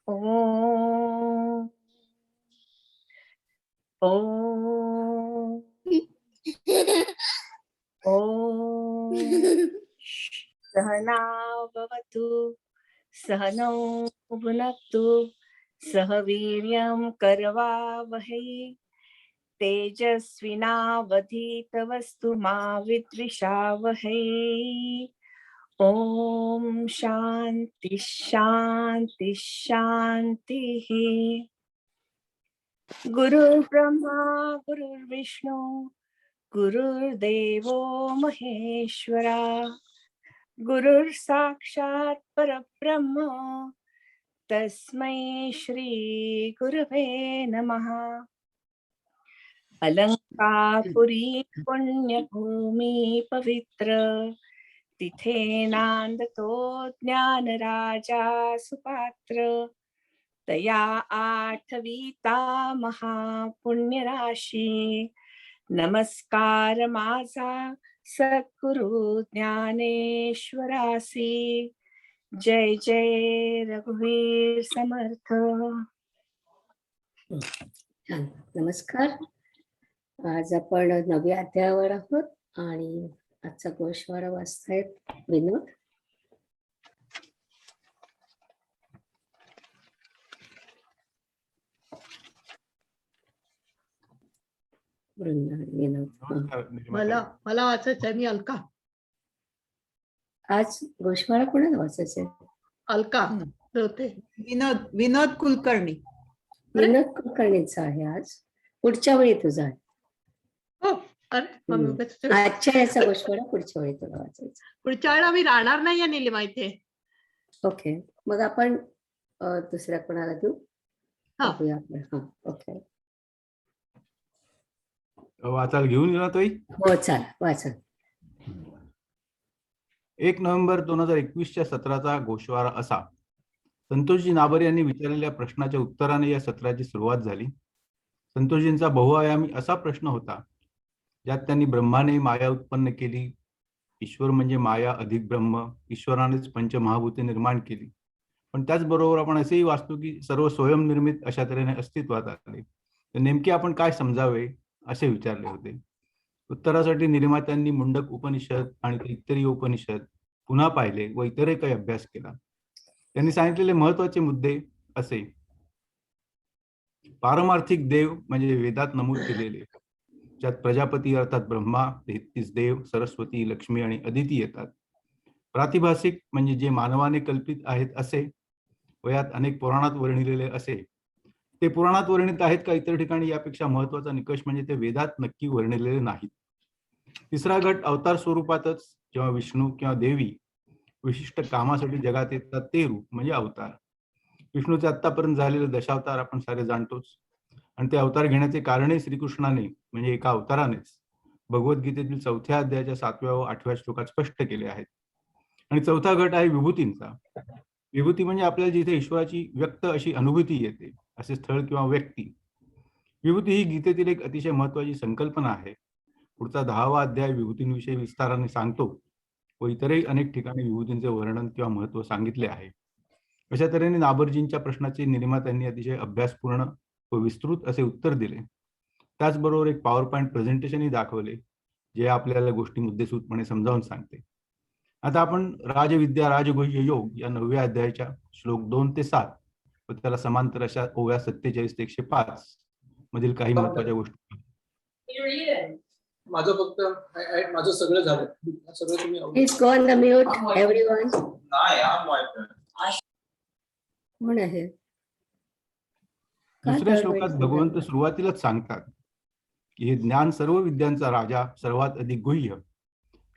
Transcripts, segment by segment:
ॐ ॐ ॐ सहनाव भवतु सहनौ भुनक्तु सह वीर्यं करवावहै तेजस्विनावधीतमस्तु मा विद्विषावहै। ॐ शान्ति शान्ति शान्तिः। गुरुर्ब्रह्मा गुरुर्विष्णु गुरुर्देवो महेश्वरा गुरुर्साक्षात् परब्रह्म तस्मै श्री गुरवे नमः। अलंकापुरी पुण्यभूमि पवित्र तिथे नांदतो ज्ञानराजा सुपात्र तया आठवीता महापुण्यराशी नमस्कार माझा सद्गुरु ज्ञानेश्वरासी। जय जय रघुवीर समर्थ। नमस्कार. आज आपण 9व्या अध्यायावर आहोत आणि आजचा गोषवारा वाचतायत विनोद. मला वाचायचं आहे. मी अलका. आज गोषवारा कोणाला वाचायचंय? अलका होते. विनोद कुलकर्णी. विनोद कुलकर्णीचा आहे आज. पुढच्या वेळी तुझा आहे. हो. अरे आजच्या याचा गोषवारा पुढच्या वेळी तुला वाचायचा. पुढच्या वेळेला मी राहणार नाही नीली माहितीये. ओके, मग आपण दुसऱ्या कोणाला देऊ? ओके, वाचायला घेऊन गेला तोही. हो चाल वाचा. 1 नोव्हेंबर 2021च्या सत्राचा गोषवारा असा. संतोषजी नाबर यांनी विचारलेल्या प्रश्नाच्या उत्तराने या सत्राची सुरुवात झाली. संतोषजींचा बहुआयामी असा प्रश्न होता ज्यात त्यांनी ब्रह्माने माया उत्पन्न केली, ईश्वर म्हणजे माया अधिक ब्रह्म, ईश्वरानेच पंचमहाभूते निर्माण केली, पण त्याचबरोबर आपण असेही वाचतो की सर्व स्वयंनिर्मित अशा तऱ्हेने अस्तित्वात आले. तर नेमके आपण काय समजावे असे विचारले होते. उत्तरासाठी निर्मात्यांनी मुंडक उपनिषद आणि तैत्तरीय उपनिषद पुन्हा पाहिले व इतरही काही अभ्यास केला. त्यांनी सांगितलेले महत्वाचे मुद्दे असे. पारमार्थिक देव म्हणजे वेदात नमूद केलेले, ज्यात प्रजापती अर्थात ब्रह्मा, 33 देव, सरस्वती, लक्ष्मी आणि अदिती येतात. प्रातिभासिक म्हणजे जे मानवाने कल्पित आहेत असे व यात अनेक पुराणात वर्णिलेले असे. ते पुराणात वर्णित आहेत का इतर ठिकाणी यापेक्षा महत्वाचा निकष म्हणजे ते वेदात नक्की वर्णिलेले नाहीत. तिसरा गट अवतार स्वरूपातच, जेव्हा विष्णू किंवा देवी विशिष्ट कामासाठी जगात येतात ते रूप म्हणजे अवतार. विष्णूचे आतापर्यंत झालेले दशावतार आपण सारे जाणतोच, आणि ते अवतार घेण्याचे कारणही श्रीकृष्णाने म्हणजे एका अवतारानेच भगवद्गीतेतील 4थ्या अध्यायाच्या 7व्या व 8व्या श्लोकात स्पष्ट केले आहेत. आणि चौथा गट आहे विभूतींचा. विभूती म्हणजे आपल्याला जिथे ईश्वराची व्यक्त अशी अनुभूती येते असे स्थळ किंवा व्यक्ती. विभूती ही गीतेतील एक अतिशय महत्वाची संकल्पना आहे. पुढचा 10वा अध्याय विभूतींविषयी विस्ताराने सांगतो व इतरही अनेक ठिकाणी विभूतींचे वर्णन किंवा महत्व सांगितले आहे. अशा तऱ्हेने नाबरजींच्या प्रश्नाचे निर्मात्यांनी अतिशय अभ्यासपूर्ण व विस्तृत असे उत्तर दिले. त्याचबरोबर एक पॉवर पॉईंट प्रेझेंटेशनही दाखवले जे आपल्याला गोष्टी मुद्देसूदपणे समजावून सांगते. आता आपण राजविद्या राजगुह्य योग या 9व्या अध्यायाच्या श्लोक 2 ते 7 व त्याला समांतर अशा ओव्या 47 ते 105 मधील काही महत्वाच्या गोष्टी. माझं फक्त माझं सगळं झालं. सगळं तुम्ही please go on the mute everyone. कोण आहे? दुसऱ्या श्लोकात भगवंत सुरुवातीलाच सांगतात की हे ज्ञान सर्व विद्यांचा राजा, सर्वात अधिक गुह्य,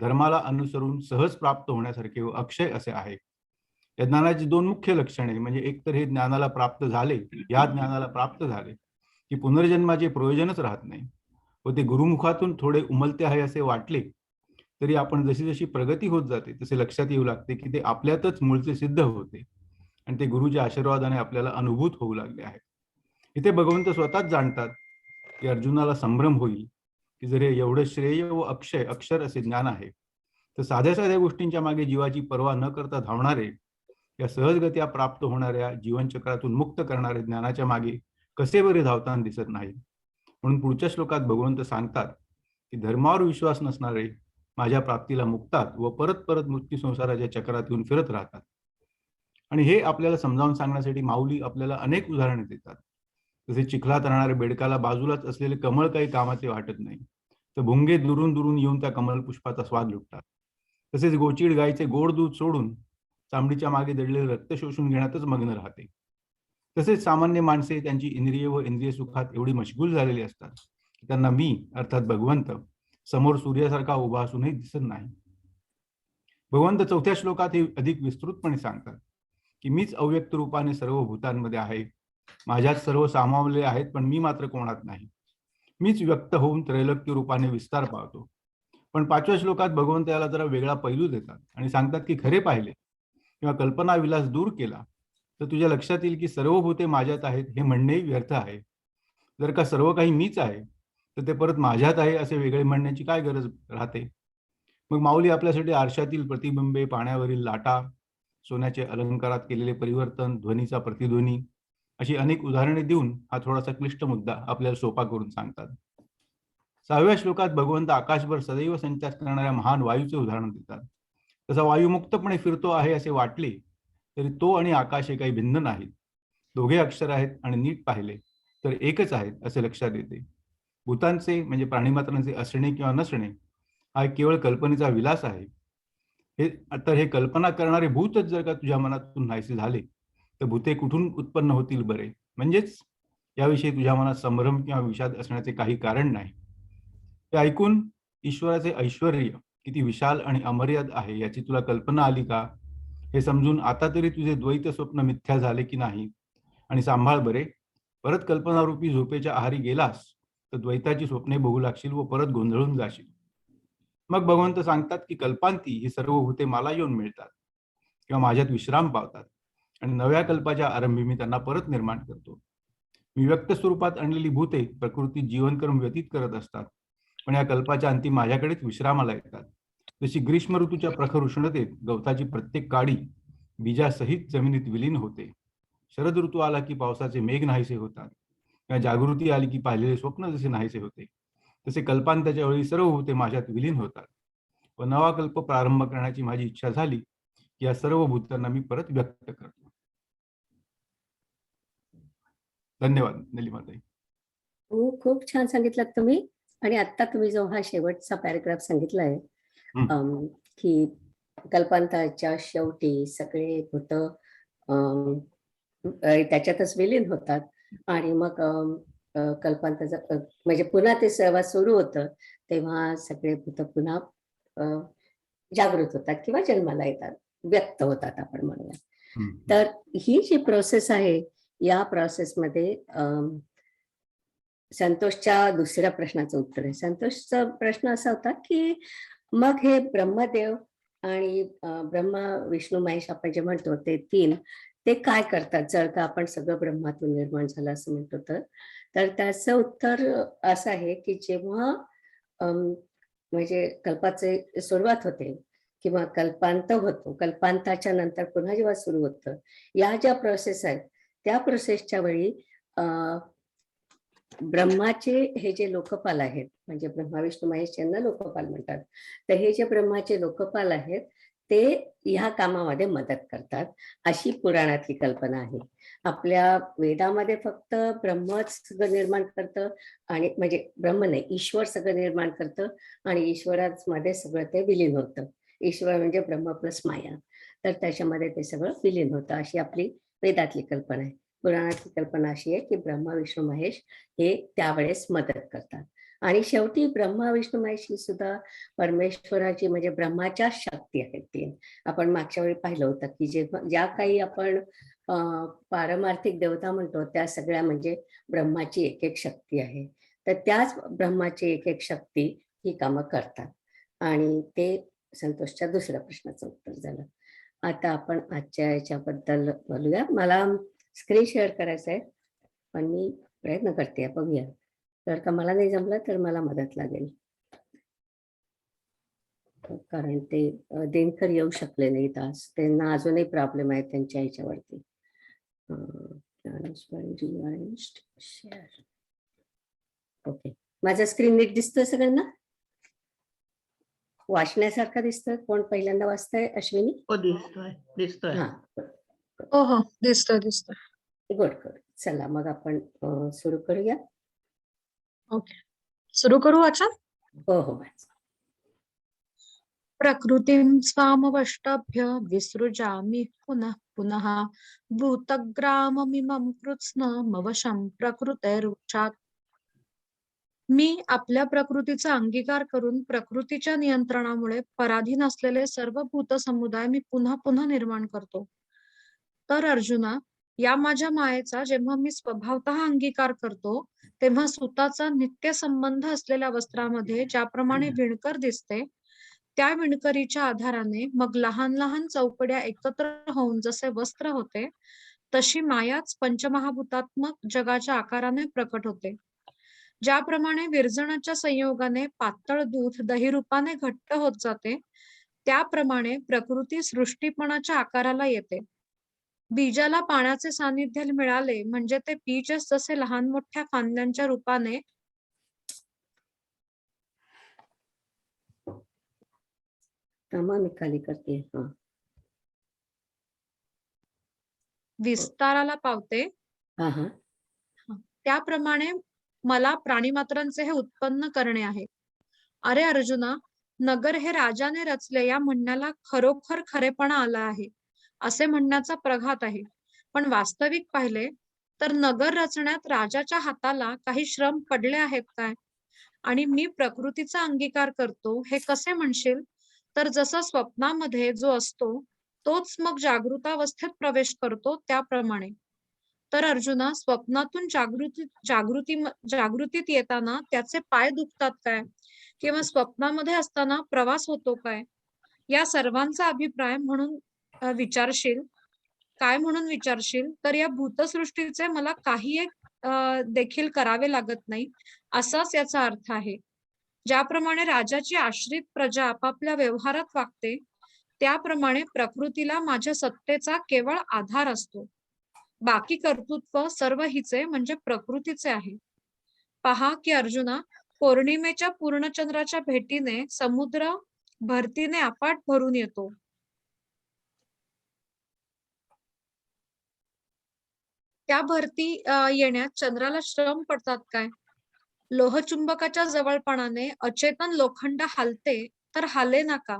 धर्माला अनुसरून सहज प्राप्त होण्यासारखे व अक्षय असे आहे. या ज्ञानाची 2 मुख्य लक्षणे म्हणजे एक तर हे ज्ञानाला प्राप्त झाले, या ज्ञानाला प्राप्त झाले की पुनर्जन्माचे प्रयोजनच राहत नाही व ते गुरुमुखातून थोडे उमलते आहे असे वाटले तरी आपण जशी जशी प्रगती होत जाते तसे लक्षात येऊ लागते की ते आपल्यातच मूळचे सिद्ध होते आणि ते गुरुच्या आशीर्वादाने आपल्याला अनुभूत होऊ लागले आहे. इथे भगवंत स्वतःच जाणतात की अर्जुनाला संभ्रम होईल की जर हे एवढं श्रेय व अक्षय अक्षर असे ज्ञान आहे तर साध्या साध्या गोष्टींच्या मागे जीवाची पर्वा न करता धावणारे या सहजगत्या प्राप्त होणाऱ्या जीवनचक्रातून मुक्त करणारे ज्ञानाच्या मागे कसे बरे धावताना दिसत नाही. म्हणून पुढच्या श्लोकात भगवंत सांगतात की धर्मावर विश्वास नसणारे माझ्या प्राप्तीला मुक्तात व परत परत मृत्यू संसाराच्या चक्रात येऊन फिरत राहतात. आणि हे आपल्याला समजावून सांगण्यासाठी माऊली आपल्याला अनेक उदाहरणे देतात. जसे चिखलात राहणाऱ्या बेडकाला बाजूलाच असलेले कमळ काही कामाचे वाटत नाही, तर भुंगे दुरून दुरून येऊन त्या कमल पुष्पाचा स्वाद लुटतात. तसेच गोचीड गायीचे गोड दूध सोडून चामडीच्या मागे दडलेले रक्त शोषून घेण्यातच मग्न राहते. तसेच सामान्य माणसे त्यांची इंद्रिय व इंद्रिय सुखात एवढी मशगूल झालेली असतात की त्यांना मी अर्थात भगवंत समोर सूर्यासारखा उभा असूनही दिसत नाही. भगवंत 4थ्या श्लोकात हे अधिक विस्तृतपणे सांगतात की मीच अव्यक्त रूपाने सर्व भूतांमध्ये आहे, माझ्यात सर्व सामावले आहेत, पण मी मात्र कोणात नाही. मीच व्यक्त होऊन त्रैलोक्य रूपाने विस्तार पावतो. पण 5व्या श्लोकात भगवंत याला जरा वेगळा पैलू देतात आणि सांगतात की खरे पाहिले किंवा कल्पना विलास दूर केला तर तुझ्या लक्षात येईल की सर्व भूते माझ्यात आहेत हे म्हणणेही व्यर्थ आहे. जर का सर्व काही मीच आहे तर ते परत माझ्यात आहे असे वेगळे म्हणण्याची काय गरज राहते. मग माऊली आपल्यासाठी आरशातील प्रतिबिंबे, पाण्यावरील लाटा, सोन्याचे अलंकारात केलेले परिवर्तन, ध्वनीचा प्रतिध्वनी अशी अनेक उदाहरणे देऊन हा थोडासा क्लिष्ट मुद्दा आपल्याला सोपा करून सांगतात. 6व्या श्लोकात भगवंत आकाशभर सदैव संचार करणाऱ्या महान वायूचे उदाहरण देतात. तसा वायू मुक्तपणे फिरतो आहे असे वाटले तरी तो आणि आकाश हे काही भिन्न नाहीत. दोघे अक्षर आहेत आणि नीट पाहिले तर एकच आहेत असे लक्षात येते. भूतांचे म्हणजे प्राणीमात्रांचे असणे किंवा नसणे हा केवळ कल्पनेचा विलास आहे. हे कल्पना करणारे भूतच जर का तुझ्या मनातून नाहीसे झाले तर भूते कुठून उत्पन्न होतील बरे. म्हणजेच याविषयी तुझ्या मनात संभ्रम किंवा विषाद असण्याचे काही कारण नाही. ते ऐकून ईश्वराचे ऐश्वर किती विशाल आणि अमर्याद आहे याची तुला कल्पना आली का? हे समजून आता तरी तुझे द्वैत स्वप्न मिथ्या झाले की नाही. आणि सांभाळ बरे, परत कल्पनारूपी झोपेच्या आहारी गेलास तर द्वैताची स्वप्ने बघू लागशील व परत गोंधळून जाशील. मग भगवंत सांगतात की कल्पांती ही सर्व भूते मला येऊन मिळतात किंवा माझ्यात विश्राम पावतात आणि नव्या कल्पाच्या आरंभी मी त्यांना परत निर्माण करतो. मी व्यक्त स्वरूपात आणलेली भूते प्रकृतीत जीवनक्रम व्यतीत करत असतात, पण या कल्पाच्या अंती माझ्याकडेच विश्रामाला येतात. जशी ग्रीष्म ऋतूच्या प्रखर उष्णतेत गवताची प्रत्येक काडी बीजासहित जमिनीत विलीन होते, शरद ऋतू आला की पावसाचे मेघ नाहीसे होतात, किंवा जागृती आली की पाहिलेले स्वप्न जसे नाहीसे होते, तसे कल्पांताच्या वेळी सर्व भूते माझ्यात विलीन होतात व नवा कल्प प्रारंभ करण्याची माझी इच्छा झाली की या सर्व भूतांना मी परत व्यक्त करतो. धन्यवाद निलिमाताई. खूप छान सांगितलं तुम्ही. आणि आता तुम्ही जो हा शेवटचा पॅराग्राफ सांगितला आहे की कल्पांताच्या शेवटी सगळे भूत त्याच्यातच विलीन होतात आणि मग कल्पांताचा म्हणजे पुन्हा ते जेव्हा सुरू होतं तेव्हा सगळे भूत पुन्हा जागृत होतात किंवा जन्माला येतात, व्यक्त होतात आपण म्हणूया. तर ही जी प्रोसेस आहे या प्रोसेसमध्ये संतोषच्या दुसऱ्या प्रश्नाचं उत्तर आहे. संतोषचा प्रश्न असा होता की मग हे ब्रह्मदेव आणि ब्रह्मा विष्णू महेश आपण जे म्हणतो ते तीन, ते काय करतात जर का आपण सगळं ब्रह्मातून निर्माण झालं असं म्हणतो तर त्याचं उत्तर असं आहे की जेव्हा म्हणजे कल्पाचे सुरुवात होते किंवा कल्पांत होतो, कल्पांताच्या नंतर पुन्हा जेव्हा सुरू होतं, या ज्या प्रोसेस आहेत त्या प्रोसेसच्या वेळी ब्रह्माचे हे जे लोकपाल आहेत, म्हणजे ब्रह्मा विष्णू महेश यांना लोकपाल म्हणतात, तर हे जे ब्रह्माचे लोकपाल आहेत ते ह्या कामामध्ये मदत करतात अशी पुराणातली कल्पना आहे. आपल्या वेदामध्ये फक्त ब्रह्मच सगळं निर्माण करतं आणि म्हणजे ब्रह्म नाही, ईश्वर सगळं निर्माण करतं आणि ईश्वरामध्ये सगळं ते विलीन होतं. ईश्वर म्हणजे ब्रह्म प्लस माया, तर त्याच्यामध्ये ते सगळं विलीन होतं अशी आपली वेदातली कल्पना आहे. पुराणातली कल्पना अशी आहे की ब्रह्मा विष्णू महेश हे त्यावेळेस मदत करतात आणि शेवटी ब्रह्मा विष्णू महेश ही सुद्धा परमेश्वराची म्हणजे ब्रह्माच्या शक्ती आहेत तीन. आपण मागच्या वेळी पाहिलं होतं की ज्या काही आपण पारमार्थिक देवता म्हणतो त्या सगळ्या म्हणजे ब्रह्माची एक एक शक्ती आहे. तर त्याच ब्रह्माची एक एक शक्ती ही कामं करतात आणि ते संतोषच्या दुसऱ्या प्रश्नाचं उत्तर झालं. आता आपण आजच्या याच्याबद्दल बोलूया. मला स्क्रीन शेअर करायचं आहे पण मी प्रयत्न करते, बघूया. जर का मला नाही जमलं तर मला मदत लागेल. कारण ते दिनकर येऊ शकले नाहीत आज. त्यांना अजूनही प्रॉब्लेम आहे त्यांच्या ह्याच्यावरती. ओके, माझा स्क्रीन नीट दिसतोय सगळ्यांना? वाचण्यासारखा दिसतोय? कोण पहिल्यांदा वाचताय? अश्विनी? हो, दिसतोय. हा, हो हो, दिसतोय दिसतोय. Good good. चला मग आपण सुरू करूया. ओके, सुरू करू वाचन. हो हो, वाच. प्रकृतीं स्वामवष्टभ्य विसृजामि पुनः पुनः भूतग्राममिमं कृत्स्नमवशं प्रकृतेर्वशात्. मी आपल्या प्रकृतीचा अंगीकार करून प्रकृतीच्या नियंत्रणामुळे पराधीन असलेले सर्व भूतसमुदाय मी पुन्हा पुन्हा निर्माण करतो. तर अर्जुना, या माझ्या मायेचा जेव्हा मी स्वभावतः अंगीकार करतो, तेव्हा सुताचा नित्य संबंध असलेल्या वस्त्रामध्ये ज्याप्रमाणे विणकर दिसते, त्या विणकरीच्या आधाराने मग लहान लहान चौकड्या एकत्र होऊन जसे वस्त्र होते, तशी मायाच पंचमहाभूतात्मक जगाच्या आकाराने प्रकट होते. ज्याप्रमाणे विरजणाच्या संयोगाने पातळ दूध दहीरूपाने घट्ट होत जाते, त्याप्रमाणे प्रकृती सृष्टीपणाच्या आकाराला येते. बीजाला पाण्याचे सानिध्य मिळाले म्हणजे ते बीजच जसे लहान मोठ्या फांद्यांच्या रूपाने मी खाली करते. विस्ताराला पावते, हा हा. त्याप्रमाणे मला प्राणीमात्रांचे हे उत्पन्न करणे आहे. अरे अर्जुना, नगर हे राजाने रचले या म्हणण्याला खरोखर खरेपणा आला आहे असे म्हणण्याचा प्रघात आहे. पण वास्तविक पाहिले तर नगर रचण्यात राजाच्या हाताला काही श्रम पडले आहेत काय? आणि मी प्रकृतीचा अंगीकार करतो हे कसे म्हणशील? तर जसा स्वप्नामध्ये जो असतो तोच मग जागृतावस्थेत प्रवेश करतो त्याप्रमाणे. तर अर्जुना, स्वप्नातून जागृतीत येताना त्याचे पाय दुखतात काय? किंवा स्वप्नामध्ये असताना प्रवास होतो काय? या सर्वांचा अभिप्राय म्हणून विचारशील काय म्हणून विचारशील तर या भूतसृष्टीचे मला काही एक देखील करावे लागत नाही असाच याचा अर्थ आहे. ज्याप्रमाणे राजाची आश्रित प्रजा आपापल्या व्यवहारात वागते, त्याप्रमाणे प्रकृतीला माझ्या सत्तेचा केवळ आधार असतो. बाकी कर्तृत्व सर्व हिचे म्हणजे प्रकृतीचे आहे. पहा की अर्जुना, पौर्णिमेच्या पूर्णचंद्राच्या भेटीने समुद्र भरतीने अफाट भरून येतो. त्या भरती येण्यात चंद्राला श्रम पडतात काय? लोहचुंबकाच्या जवळपणाने अचेतन लोखंड हालते तर हाले नका,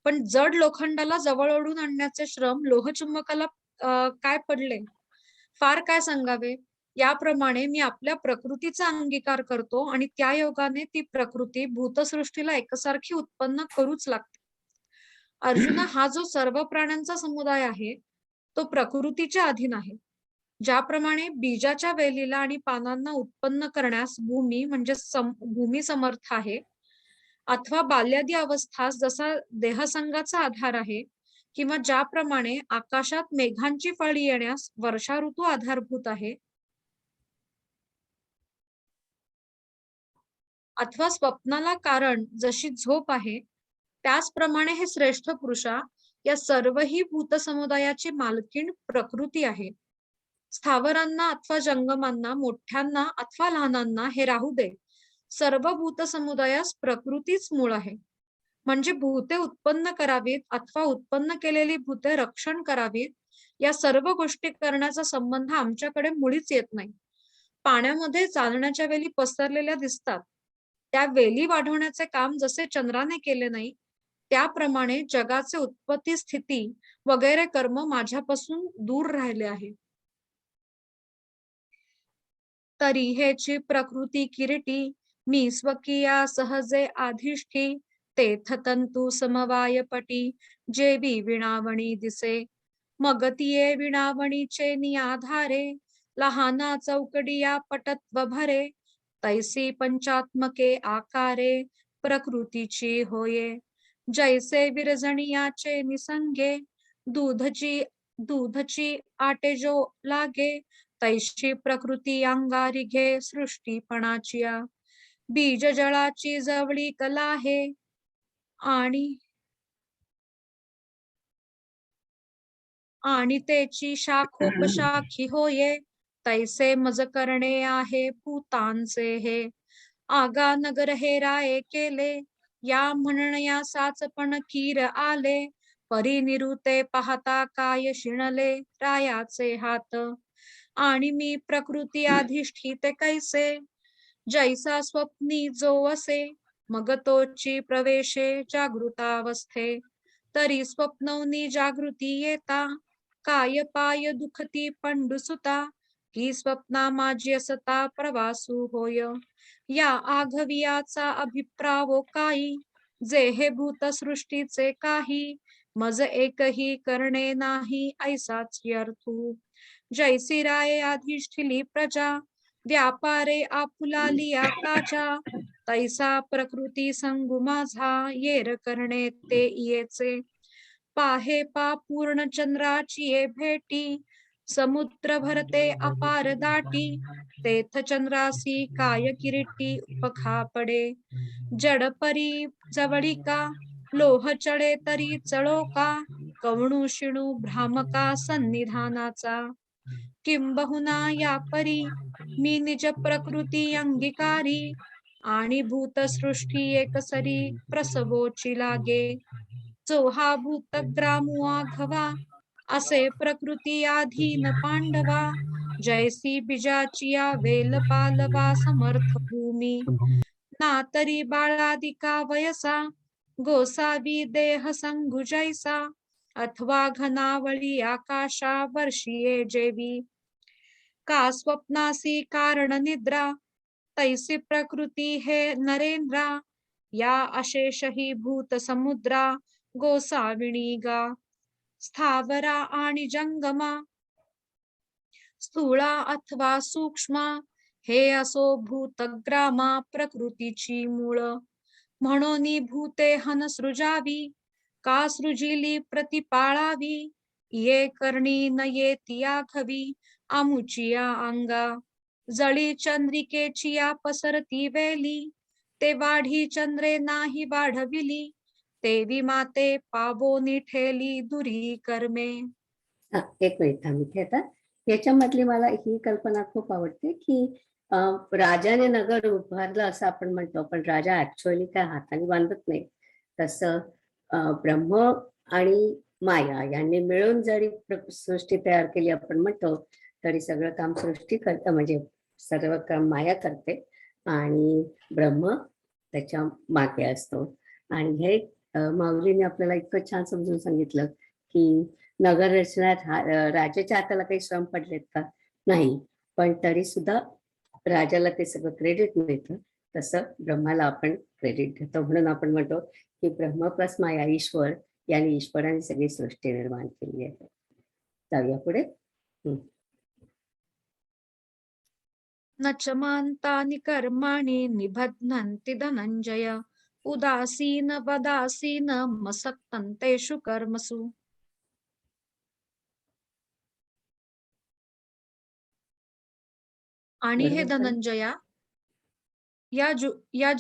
पण जड लोखंडाला जवळ ओढून आणण्याचे श्रम लोहचुंबकाला काय पडले? फार काय सांगावे. याप्रमाणे मी आपल्या प्रकृतीचा अंगीकार करतो आणि त्या योगाने ती प्रकृती भूतसृष्टीला एकसारखी उत्पन्न करूच लागते. अर्जुना, हा जो सर्व प्राण्यांचा समुदाय आहे तो प्रकृतीच्या अधीन आहे. ज्याप्रमाणे बीजाच्या वेलीला आणि पानांना उत्पन्न करण्यास भूमी म्हणजे भूमी समर्थ आहे, अथवा बाल्यादी अवस्थास जसा देहसंगाचा आधार आहे, किंवा ज्याप्रमाणे आकाशात मेघांची फळी येण्यास वर्षा ऋतू आधारभूत आहे, अथवा स्वप्नाला कारण जशी झोप आहे, त्याचप्रमाणे हे श्रेष्ठ पुरुषा, या सर्वही भूतसमुदायाची मालकीण प्रकृती आहे. स्थावरांना अथवा जंगमांना, मोठ्यांना अथवा लहानांना हे राहू दे, सर्व भूतसमुदायास प्रकृतीच मूळ आहे. म्हणजे भूते उत्पन्न करावीत अथवा उत्पन्न केलेली भूते रक्षण करावीत, या सर्व गोष्टी करण्याचा संबंध आमच्याकडे मुळीच येत नाही. पाण्यामध्ये चालण्याच्या वेली पसरलेल्या दिसतात, त्या वेली वाढवण्याचे काम जसे चंद्राने केले नाही, त्याप्रमाणे जगाचे उत्पत्ती स्थिती वगैरे कर्म माझ्यापासून दूर राहिले आहे. तरी हेची प्रकृती किरीटी, मी स्वकीया सहजे आधिष्ठी, तेथ तंतू समवायपटी, जेवी विणावणी दिसे. मग तिये विणावणीचे नियाधारे, लहाना चौकडिया पटत्व भरे. तैसी पंचात्मके आकारे, प्रकृतीची होये. जैसे विरजणियाचे निसंगे, दूधची आटे जो लागे. तैशी प्रकृती अंगारी घे सृष्टीपणाचिया. बीज जळाची जवळी कला आहे आणि आणि त्याची शाखोपशाखी होये, तैसे मज करणे आहे भूतांचे हे. आगा नगर हे राये केले, या म्हणण्यासाच पण कीर आले. परी निरुते पाहता काय शिणले रायाचे हात. आणि मी प्रकृती अधिष्ठित कैसे, जैसा स्वप्नी जो असे, मग तोची प्रवेशे जागृतावस्थे. तरी स्वप्नवनी जागृती येता, काय पाय दुखती पंडुसुता. की स्वप्ना माझी असता प्रवासू होय, या आघवियाचा अभिप्रावो काही. जे हे भूत सृष्टीचे काही, मज एकही करणे नाही ऐसाच अर्थू. जैसी राये अधिष्ठिली प्रजा, व्यापारे आपुलाली काजा. तैसा प्रकृती संगू माझा, येर करणे ते येचे. पाहे पा पूर्ण चंद्राची ये भेटी, समुद्र भरते अपार दाटी. तेथ चंद्रासी काय किरीटी उपखा पडे. जड परी जवळिका, लोह चढे तरी चळो का. कवणू शिणू भ्रामका सन्निधानाचा. किंबहुना या परी, मी निज प्रकृती अंगीकारी. आणि भूतसृष्टी एकसरी प्रसवोची लागे. जो हा भूतग्रामू आघवा, असे प्रकृती अधीन पांडवा. जैसी बिजाची या वेल पालवा समर्थ भूमी. ना तरी बाळादिका वयसा, गोसावी देह संगु जैसा. अथवा घनावळी आकाशा वर्षीये जेवी. का स्वप्नासी कारण निद्रा, तैसी प्रकृती हे नरेंद्रा. या अशेष ही भूत समुद्रा, गोसाविणी गा. स्थावरा आणि जंगमा, स्थूळा अथवा सूक्ष्मा. हे असो भूतग्रामा प्रकृतीची मूळ. म्हणून भूते हन सृजावी, का सृजिली प्रतिपाळावी. ये करणी न येती आघवी, आमुचिया अंगा. जळी चंद्रिकेची या पसरती वेली, ते वाढी चंद्रे नाही वाढविली. तेवी माते पावोनी ठेली दुरी कर्मे. एक मिनिट थांब इथे आता. याच्यामधली मला ही कल्पना खूप आवडते की राजाने नगर उभारलं असं आपण म्हणतो, पण राजा ऍक्च्युअली काय हाताने बांधत नाही. तसं ब्रह्म आणि माया यांनी मिळून जरी सृष्टी तयार केली आपण म्हणतो, तरी सगळं काम सृष्टी करतं, म्हणजे सर्व काम माया करते आणि ब्रह्म त्याच्या मागे असतो. आणि हे माऊलीने आपल्याला इतकं छान समजून सांगितलं की नगर रचण्यात राजाच्या हाताला काही श्रम पडलेत का? नाही, पण तरी सुद्धा राजाला ते सगळं क्रेडिट मिळतं. तसं ब्रह्माला आपण क्रेडिट देतो. म्हणून आपण म्हणतो की ब्रह्म प्लस माया ईश्वर, यांनी ईश्वराने सगळी सृष्टी निर्माण केली आहे. जाऊया पुढे. नचमांतानि कर्माणि निबध्नन्ति धनंजय. उदासीन वदासीन मसक्तंतेषु कर्मसु. आणि हे धनंजया, या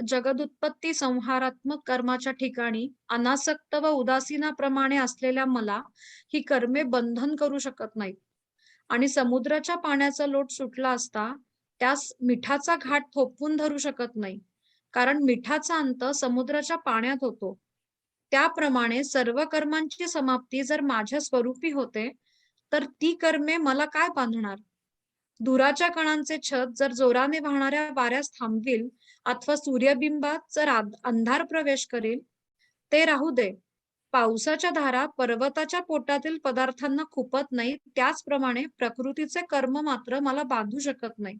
जगदुत्पत्ती संहारात्मक कर्माच्या ठिकाणी अनासक्त व उदासीनाप्रमाणे असलेल्या मला ही कर्मे बंधन करू शकत नाहीत. आणि समुद्राच्या पाण्याचा लोट सुटला असता त्यास मिठाचा घाट थोपवून धरू शकत नाही, कारण मिठाचा अंत समुद्राच्या पाण्यात होतो. त्याप्रमाणे सर्व कर्मांची समाप्ती जर माझ्या स्वरूपी होते, तर ती कर्मे मला काय बांधणार? धुराच्या कणांचे छत जर जोराने वाहणाऱ्या वाऱ्यास थांबविल, अथवा सूर्यबिंबात जर अंधार प्रवेश करेल, ते राहू दे. पावसाच्या धारा पर्वताच्या पोटातील पदार्थांना खुपत नाही, त्याचप्रमाणे प्रकृतीचे कर्म मात्र मला बांधू शकत नाही.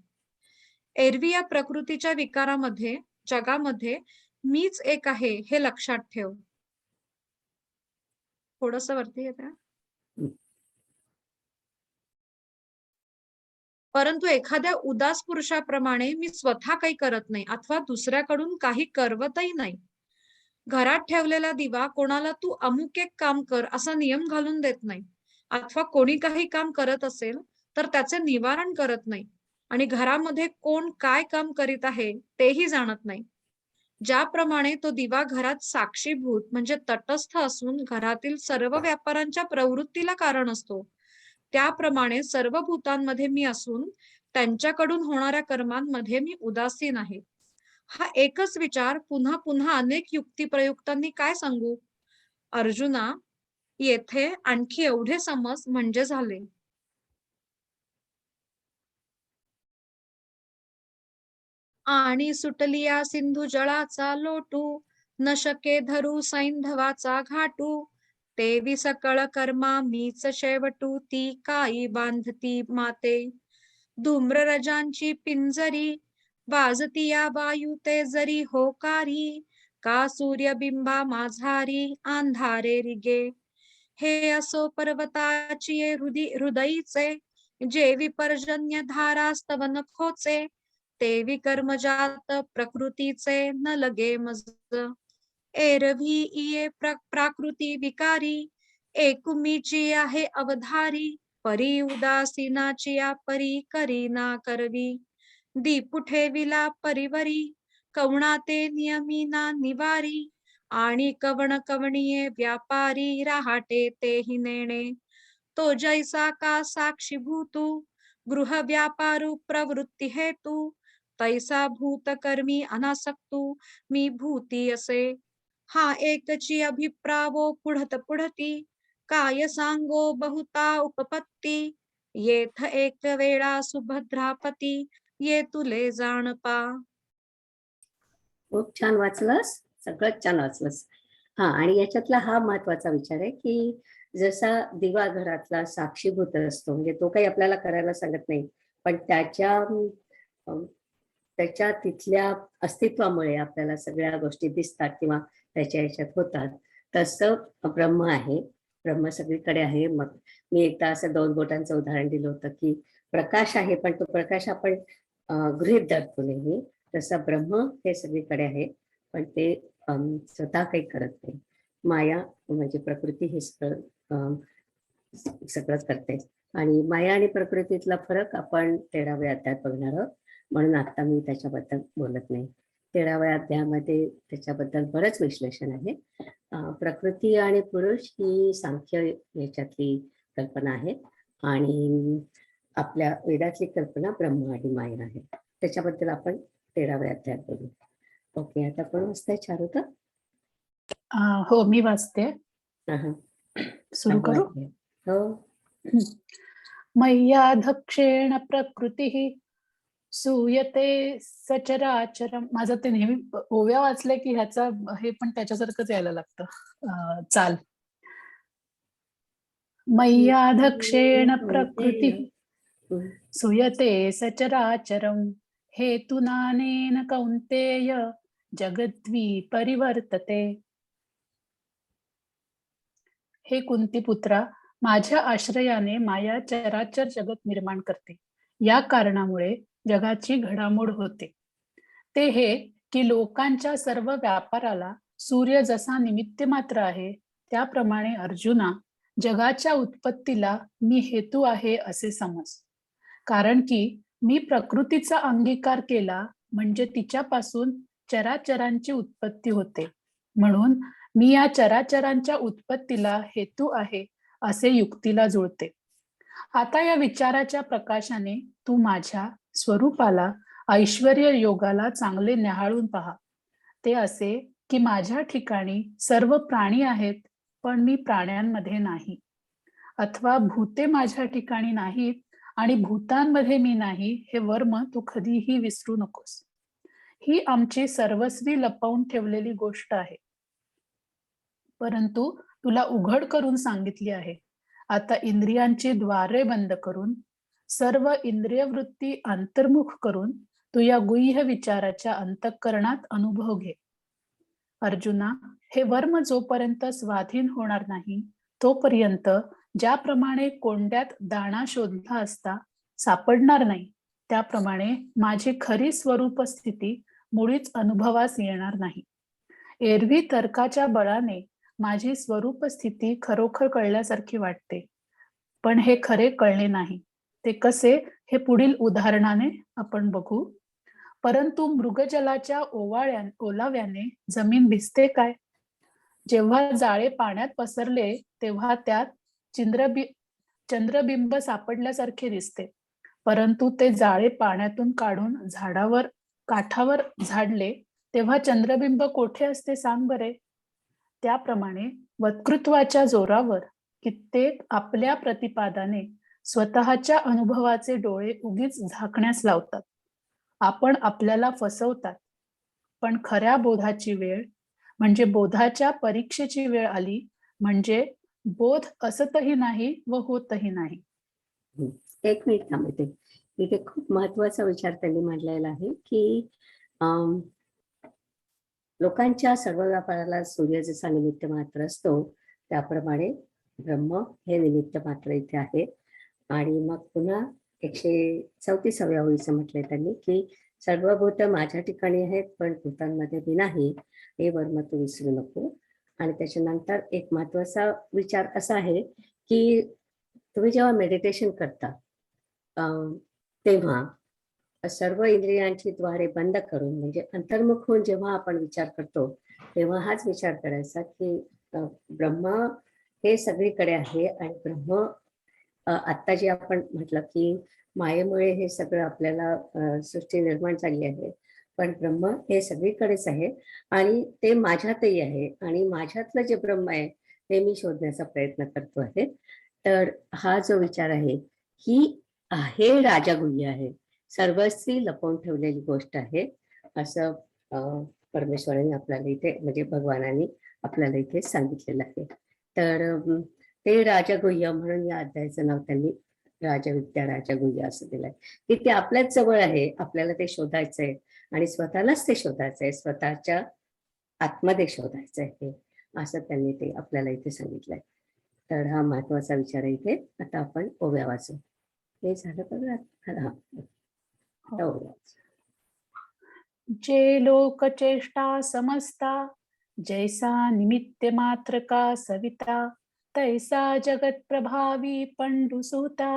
एरवी या प्रकृतीच्या विकारामध्ये, जगामध्ये मीच एक आहे हे लक्षात ठेव. थोडस वरती येत. परंतु एखाद्या उदास पुरुषाप्रमाणे मी स्वतः काही करत नाही, अथवा दुसऱ्याकडून काही करवतही नाही. घरात ठेवलेला दिवा कोणाला तू अमुक एक काम कर असा नियम घालून देत नाही, अथवा कोणी काही काम करत असेल तर त्याचे निवारण करत नाही, आणि घरामध्ये कोण काय काम करीत आहे तेही जाणत नाही. ज्याप्रमाणे तो दिवा घरात साक्षीभूत म्हणजे तटस्थ असून घरातील सर्व व्यापारांच्या प्रवृत्तीला कारण असतो, त्याप्रमाणे सर्व भूतांमध्ये मी असून त्यांच्याकडून होणाऱ्या कर्मांमध्ये मी उदासीन आहे. हा एकच विचार पुन्हा पुन्हा अनेक युक्तिप्रयुक्तांनी काय सांगू? अर्जुना, येथे आणखी एवढे समज म्हणजे झाले. आणि सुटलिया सिंधू जळाचा लोटू, न शके धरू सैंधवाचा घाटू. तेवी सकळ कर्मा मीच शेवटू, ती काई बांधती माते. धूम्ररजांची पिंजरी, वाजती या वायू ते जरी होकारी. का सूर्यबिंबा माझारी, अंधारे रिगे. हे असो पर्वताची हृदयीचे, जेवी पर्जन्य धारा स्तवन खोचे. तेवी कर्मजात प्रकृतीचे, न लगे मज. एरवी इये प्राकृती विकारी, एकुमीची आहे अवधारी. परी उदासीनाची या परी करी ना करवी. दीपुठे विला परिवरी, कवणाते नियमिना निवारी. आणि कवण कवणीये व्यापारी, राहाटे तेही नेणे. तो जैसा का साक्षीभूतू, गृह व्यापारू प्रवृत्ती हेतू. तैसा भूत कर्मी अनासक्तू, मी भूती असे. हा एकची अभिप्रावो पुढत पुढती, काय सांगो बहुता उपपत्ती. येथ एक वेळा सुभद्रापती, ये तुले जाणपा. खूप छान वाचलंस, सगळंच छान वाचलंस. हा, आणि याच्यातला हा महत्वाचा विचार आहे की जसा दिवा घरातला साक्षीभूत असतो, म्हणजे तो काही आपल्याला करायला सांगत नाही, पण त्याच्या तिथल्या अस्तित्वामुळे आपल्याला सगळ्या गोष्टी दिसतात किंवा त्याच्या याच्यात होतात. तसं ब्रह्म आहे, ब्रह्म सगळीकडे आहे. मग मी एकदा असं 2 बोटांचं उदाहरण दिलं होतं की प्रकाश आहे, पण तो प्रकाश आपण गृहीत धरतो नेहमी. तसं ब्रह्म हे सगळीकडे आहे, पण ते स्वतः काही करत नाही. माया म्हणजे प्रकृती हे सगळंच करते. आणि माया आणि प्रकृतीतला फरक आपण 13व्या अध्यायात बघणार आहोत, म्हणून आता मी त्याच्याबद्दल बोलत नाही. 13व्या अध्यायामध्ये त्याच्याबद्दल बरंच विश्लेषण आहे. प्रकृती आणि पुरुष ही सांख्य याच्यातली कल्पना आहे, आणि आपल्या वेदातली कल्पना ब्रह्म आणि माया आहे. त्याच्याबद्दल आपण 13व्या अध्यायात बोलू. ओके, आता कोण वाचतंय? चारुता? हो, मी वाचते. सुरू करू? हो. मय्याधक्षेण प्रकृतिः सूयते सचराचरम. माझं ते नेहमी ओव्या वाचले की ह्याचा हे पण त्याच्यासारखंच यायला लागतं चाल. मय्याधक्षेण प्रकृतिः सूयते सचराचरम, हेतुनानेन कौन्तेय जगद्वी परिवर्तते. हे कुंतीपुत्रा, माझ्या आश्रयाने माया चराचर जगत निर्माण करते. या कारणामुळे जगाची घडामोड होते. ते हे की लोकांच्या सर्व व्यापाराला सूर्य जसा निमित्त मात्र आहे, त्याप्रमाणे अर्जुना, जगाच्या उत्पत्तीला मी हेतू आहे असे समज. कारण की मी प्रकृतीचा अंगीकार केला म्हणजे तिच्यापासून चराचरांची उत्पत्ती होते. म्हणून मी या चराचरांच्या उत्पत्तीला हेतू आहे असे युक्तीला जुळते. आता या विचाराच्या प्रकाशाने तू माझ्या स्वरूपाला, ऐश्वर्य योगाला चांगले न्याहाळून पहा. ते असे की माझ्या ठिकाणी सर्व प्राणी आहेत, पण मी प्राण्यांमध्ये नाही. अथवा भूते माझ्या ठिकाणी नाहीत आणि भूतांमध्ये मी नाही, हे वर्म तू कधीही विसरू नकोस. ही आमची सर्वस्वी लपवून ठेवलेली गोष्ट आहे, परंतु तुला उघड करून सांगितली आहे. आता इंद्रियांची द्वारे बंद करून, सर्व इंद्रिय वृत्ती अंतर्मुख करून तू या गुह्य विचाराच्या अंतःकरणात अनुभव घे. अर्जुना, हे वर्म जोपर्यंत स्वाधीन होणार नाही, तोपर्यंत ज्याप्रमाणे कोंड्यात दाणा शोधला असता सापडणार नाही, त्याप्रमाणे माझी खरी स्वरूप स्थिती मुळीच अनुभवास येणार नाही. एरवी तर्काच्या बळाने माझी स्वरूप स्थिती खरोखर कळल्यासारखी वाटते, पण हे खरे कळले नाही. ते कसे हे पुढील उदाहरणाने आपण बघू. परंतु मृगजलाच्या ओलाव्याने जमीन भिजते काय? जेव्हा जाळे पाण्यात पसरले तेव्हा त्यात चंद्रबिंब सापडल्यासारखे दिसते. परंतु ते जाळे पाण्यातून काढून काठावर झाडले तेव्हा चंद्रबिंब कोठे असते सांग बरे. त्याप्रमाणे वक्तृत्वाच्या जोरावर कित्येक आपल्या प्रतिपादाने स्वतःच्या अनुभवाचे डोळे उगीच झाकण्यास लावतात. आपण आपल्याला फसवतात. पण खऱ्या बोधाची वेळ म्हणजे बोधाच्या परीक्षेची वेळ आली म्हणजे बोध असतही नाही व होतही नाही. एक मिनिट थांबते. इथे खूप महत्वाचा विचार त्यांनी मांडलेला आहे की लोकांच्या सर्व व्यापाराला सूर्य जसा निमित्त मात्र असतो त्याप्रमाणे ब्रह्म हे निमित्त मात्र इथे आहे. आणि मग पुन्हा 134व्या ओळीचं म्हटलंय त्यांनी की सर्व भूत माझ्या ठिकाणी आहेत पण भूतांमध्ये मी नाही, हे वर्म तू विसरू नको. आणि त्याच्यानंतर एक महत्वाचा विचार असा आहे की तुम्ही जेव्हा मेडिटेशन करता तेव्हा सर्व इंद्रियांची द्वारे बंद करून म्हणजे अंतर्मुख होऊन जेव्हा आपण विचार करतो तेव्हा हाच विचार करायचा की ब्रह्म हे सगळीकडे आहे आणि ब्रह्म आत्ता जे आपण म्हटलं की मायेमुळे हे सगळं आपल्याला सृष्टी निर्माण झाली आहे, पण ब्रह्म हे सगळीकडेच आहे आणि ते माझ्यातही आहे आणि माझ्यातलं जे ब्रह्म आहे ते मी शोधण्याचा प्रयत्न करतो आहे. तर हा जो विचार आहे ही आहे राजागुह्य आहे, सर्वस्वी लपवून ठेवलेली गोष्ट आहे असं परमेश्वराने आपल्याला इथे म्हणजे भगवानाने आपल्याला इथे सांगितलेलं आहे. तर ते राजगुह्य म्हणून या अध्यायाचं नाव त्यांनी राजविद्या राजगुह्य असं दिलंय की ते आपल्याच जवळ आहे, आपल्याला ते शोधायचंय आणि स्वतःलाच ते शोधायचंय, स्वतःच्या आतमध्ये शोधायचं आहे असं त्यांनी ते आपल्याला इथे सांगितलंय. तर हा महत्वाचा विचार आहे इथे. आता आपण ओव्या वाचू. हे झालं बघा. जे लोक चेष्टा समजता जैसा निमित्त मात्र का सविता तैसा जगत प्रभावी पंडुसूता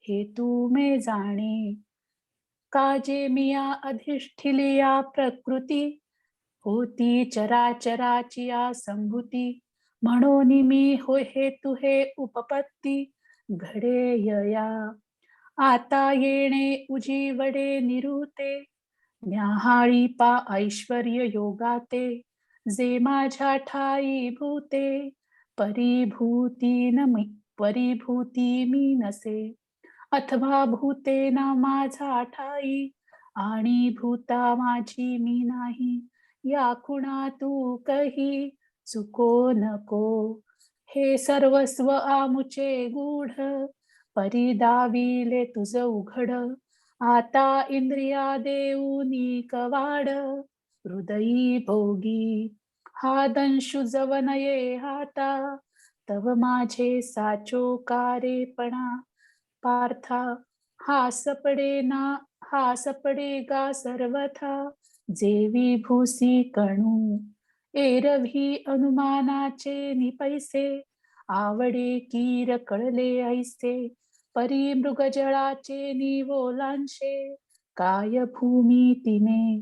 हे तू मे जाणे. काजे मिया अधिष्ठिलिया प्रकृती होती चराचराची या संभूती म्हणून मी हो हेतु हे उपपत्ती घडे यया. आता येणे उजीवडे निरुते न्याहाळी पा ऐश्वर्य योगाते जे माझ्या ठाई भूते परिभूती मी नसे अथवा भूते ना माझा ठाई आणि भूता माझी मी नाही. या खुणा तू कही चुको नको हे सर्वस्व आमुचे गूढ परिदाविले तुझ उघड. आता इंद्रिया देऊनी कवाड हृदयी भोगी हा दंशु जवनये हाता तव माझे साचो कारेपणा पार्था हा सपडे गा सर्वथा जेवी भूसी कणू एरवी अनुमानाचे निपैसे आवडे कीर कळले ऐसे परी मृगजळाचे निवोलांशे काय भूमी तिने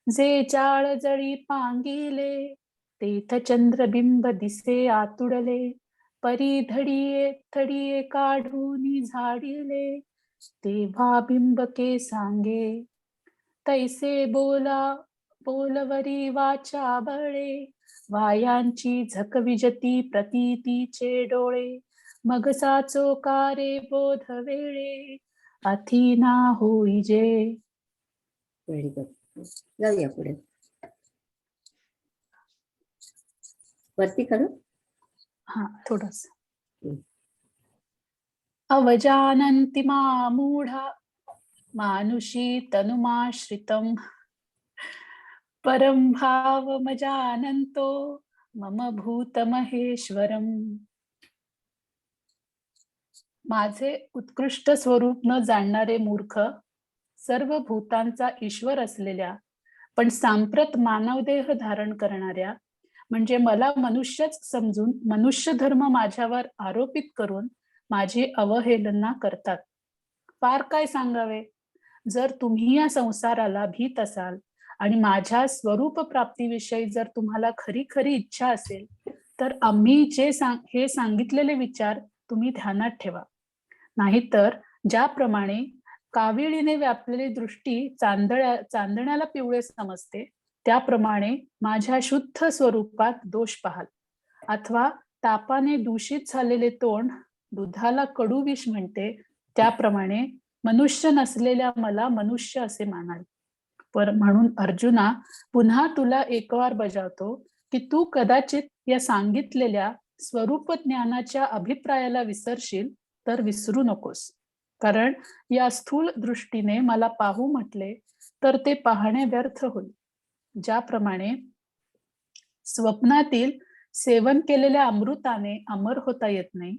जे जाळ जळी पांगिले तेथ चंद्रबिंब दिसे आतुडले परी थडिये काढून झाडिले तेव्हा बिंबके सांगे तैसे बोलवरी वाचा बळे वायांची झकविजती प्रतीतीचे डोळे मग साचो कारे बोध वेळे अथिना होईजे. Very good. जाऊया पुढे. वरती करू. हा थोडस. अवजानन्ति मूढा मानुषी तनुमाश्रितम् परं भावमजानन्तो मम भूतमहेश्वरम्. माझे उत्कृष्ट स्वरूप न जाणणारे मूर्ख सर्व भूतांचा ईश्वर असलेल्या पण सांप्रत मानवदेह धारण करणाऱ्या म्हणजे मला मनुष्यच समजून मनुष्य धर्म माझ्यावर आरोपित करून माझी अवहेलना करतात. फार काय सांगावे. जर तुम्ही या संसाराला भीत असाल आणि माझ्या स्वरूप प्राप्तीविषयी जर तुम्हाला खरी खरी इच्छा असेल तर आम्ही हे सांगितलेले विचार तुम्ही ध्यानात ठेवा. नाहीतर ज्याप्रमाणे काविळीने व्यापलेली दृष्टी चांदण्याला पिवळे समजते त्याप्रमाणे माझ्या शुद्ध स्वरूपात दोष पाहाल, अथवा तापाने दूषित झालेले तोंड दुधाला कडू विष म्हणते त्याप्रमाणे मनुष्य नसलेल्या मला मनुष्य असे मानाल. म्हणून अर्जुना, पुन्हा तुला एक वार बजावतो की तू कदाचित या सांगितलेल्या स्वरूप ज्ञानाच्या अभिप्रायाला विसरशील तर विसरू नकोस. कारण या स्थूल दृष्टीने मला पाहू म्हटले तर ते पाहणे व्यर्थ होईल. ज्याप्रमाणे स्वप्नातील सेवन केलेल्या अमृताने अमर होता येत नाही,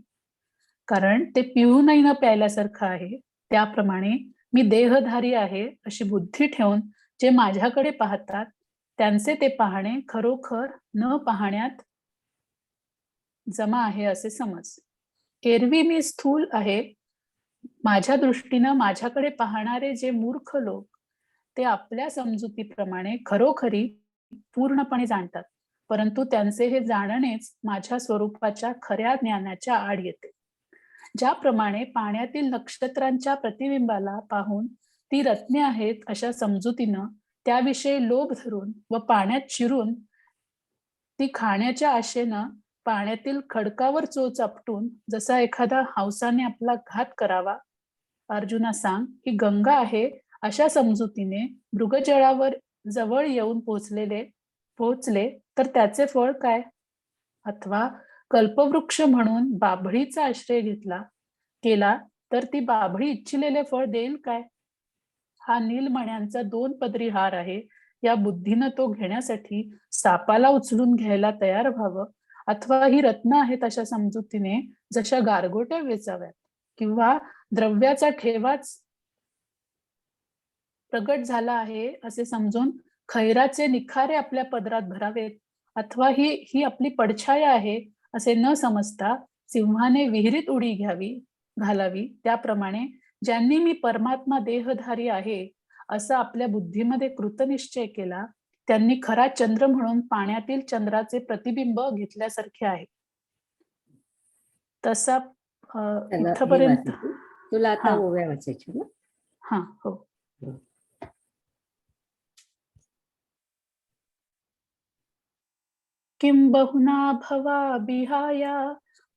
कारण ते पिऊनही न प्यायल्यासारखं आहे, त्याप्रमाणे मी देहधारी आहे अशी बुद्धी ठेवून जे माझ्याकडे पाहतात त्यांचे ते पाहणे खरोखर न पाहण्यात जमा आहे असे समज. एरवी मी स्थूल आहे, माझ्या दृष्टीनं माझ्याकडे पाहणारे जे मूर्ख लोक ते आपल्या समजुतीप्रमाणे खरोखरी पूर्णपणे जाणतात, परंतु त्यांचे हे जाणणेच माझ्या स्वरूपाच्या खऱ्या ज्ञानाच्या आड येते. ज्याप्रमाणे पाण्यातील नक्षत्रांच्या प्रतिबिंबाला पाहून ती रत्ने आहेत अशा समजुतीनं त्याविषयी लोभ धरून व पाण्यात शिरून ती खाण्याच्या आशेनं पाण्यातील खडकावर चोच आपटून जसा एखादा हंसाने आपला घात करावा, अर्जुना सांग की गंगा आहे अशा समजुतीने मृगजळावर जवळ येऊन पोहोचले तर त्याचे फळ काय? अथवा कल्पवृक्ष म्हणून बाभळीचा आश्रय केला तर ती बाभळी इच्छिलेले फळ देईल काय? हा नीलमण्यांचा 2 पदरी हार आहे, या बुद्धीनं तो घेण्यासाठी सापाला उचलून घ्यायला तयार व्हावं, अथवा ही रत्न आहेत अशा समजुतीने जशा गारगोट्या वेचाव्यात, किंवा द्रव्याचा ठेवाच प्रगट झाला आहे असे समजून खैराचे निखारे आपल्या पदरात भरावेत, अथवा ही आपली पडछाया आहे असे न समजता सिंहाने विहिरीत उडी घालावी. त्याप्रमाणे ज्यांनी मी परमात्मा देहधारी आहे असं आपल्या बुद्धीमध्ये कृतनिश्चय केला त्यांनी खरा चंद्र म्हणून पाण्यातील चंद्राचे प्रतिबिंब घेतल्यासारखे आहे. तसा इथपर्यंत तुला आता हा. ओव्या वाचायची ना? हा, हो. किं बहुना भवा बिहाया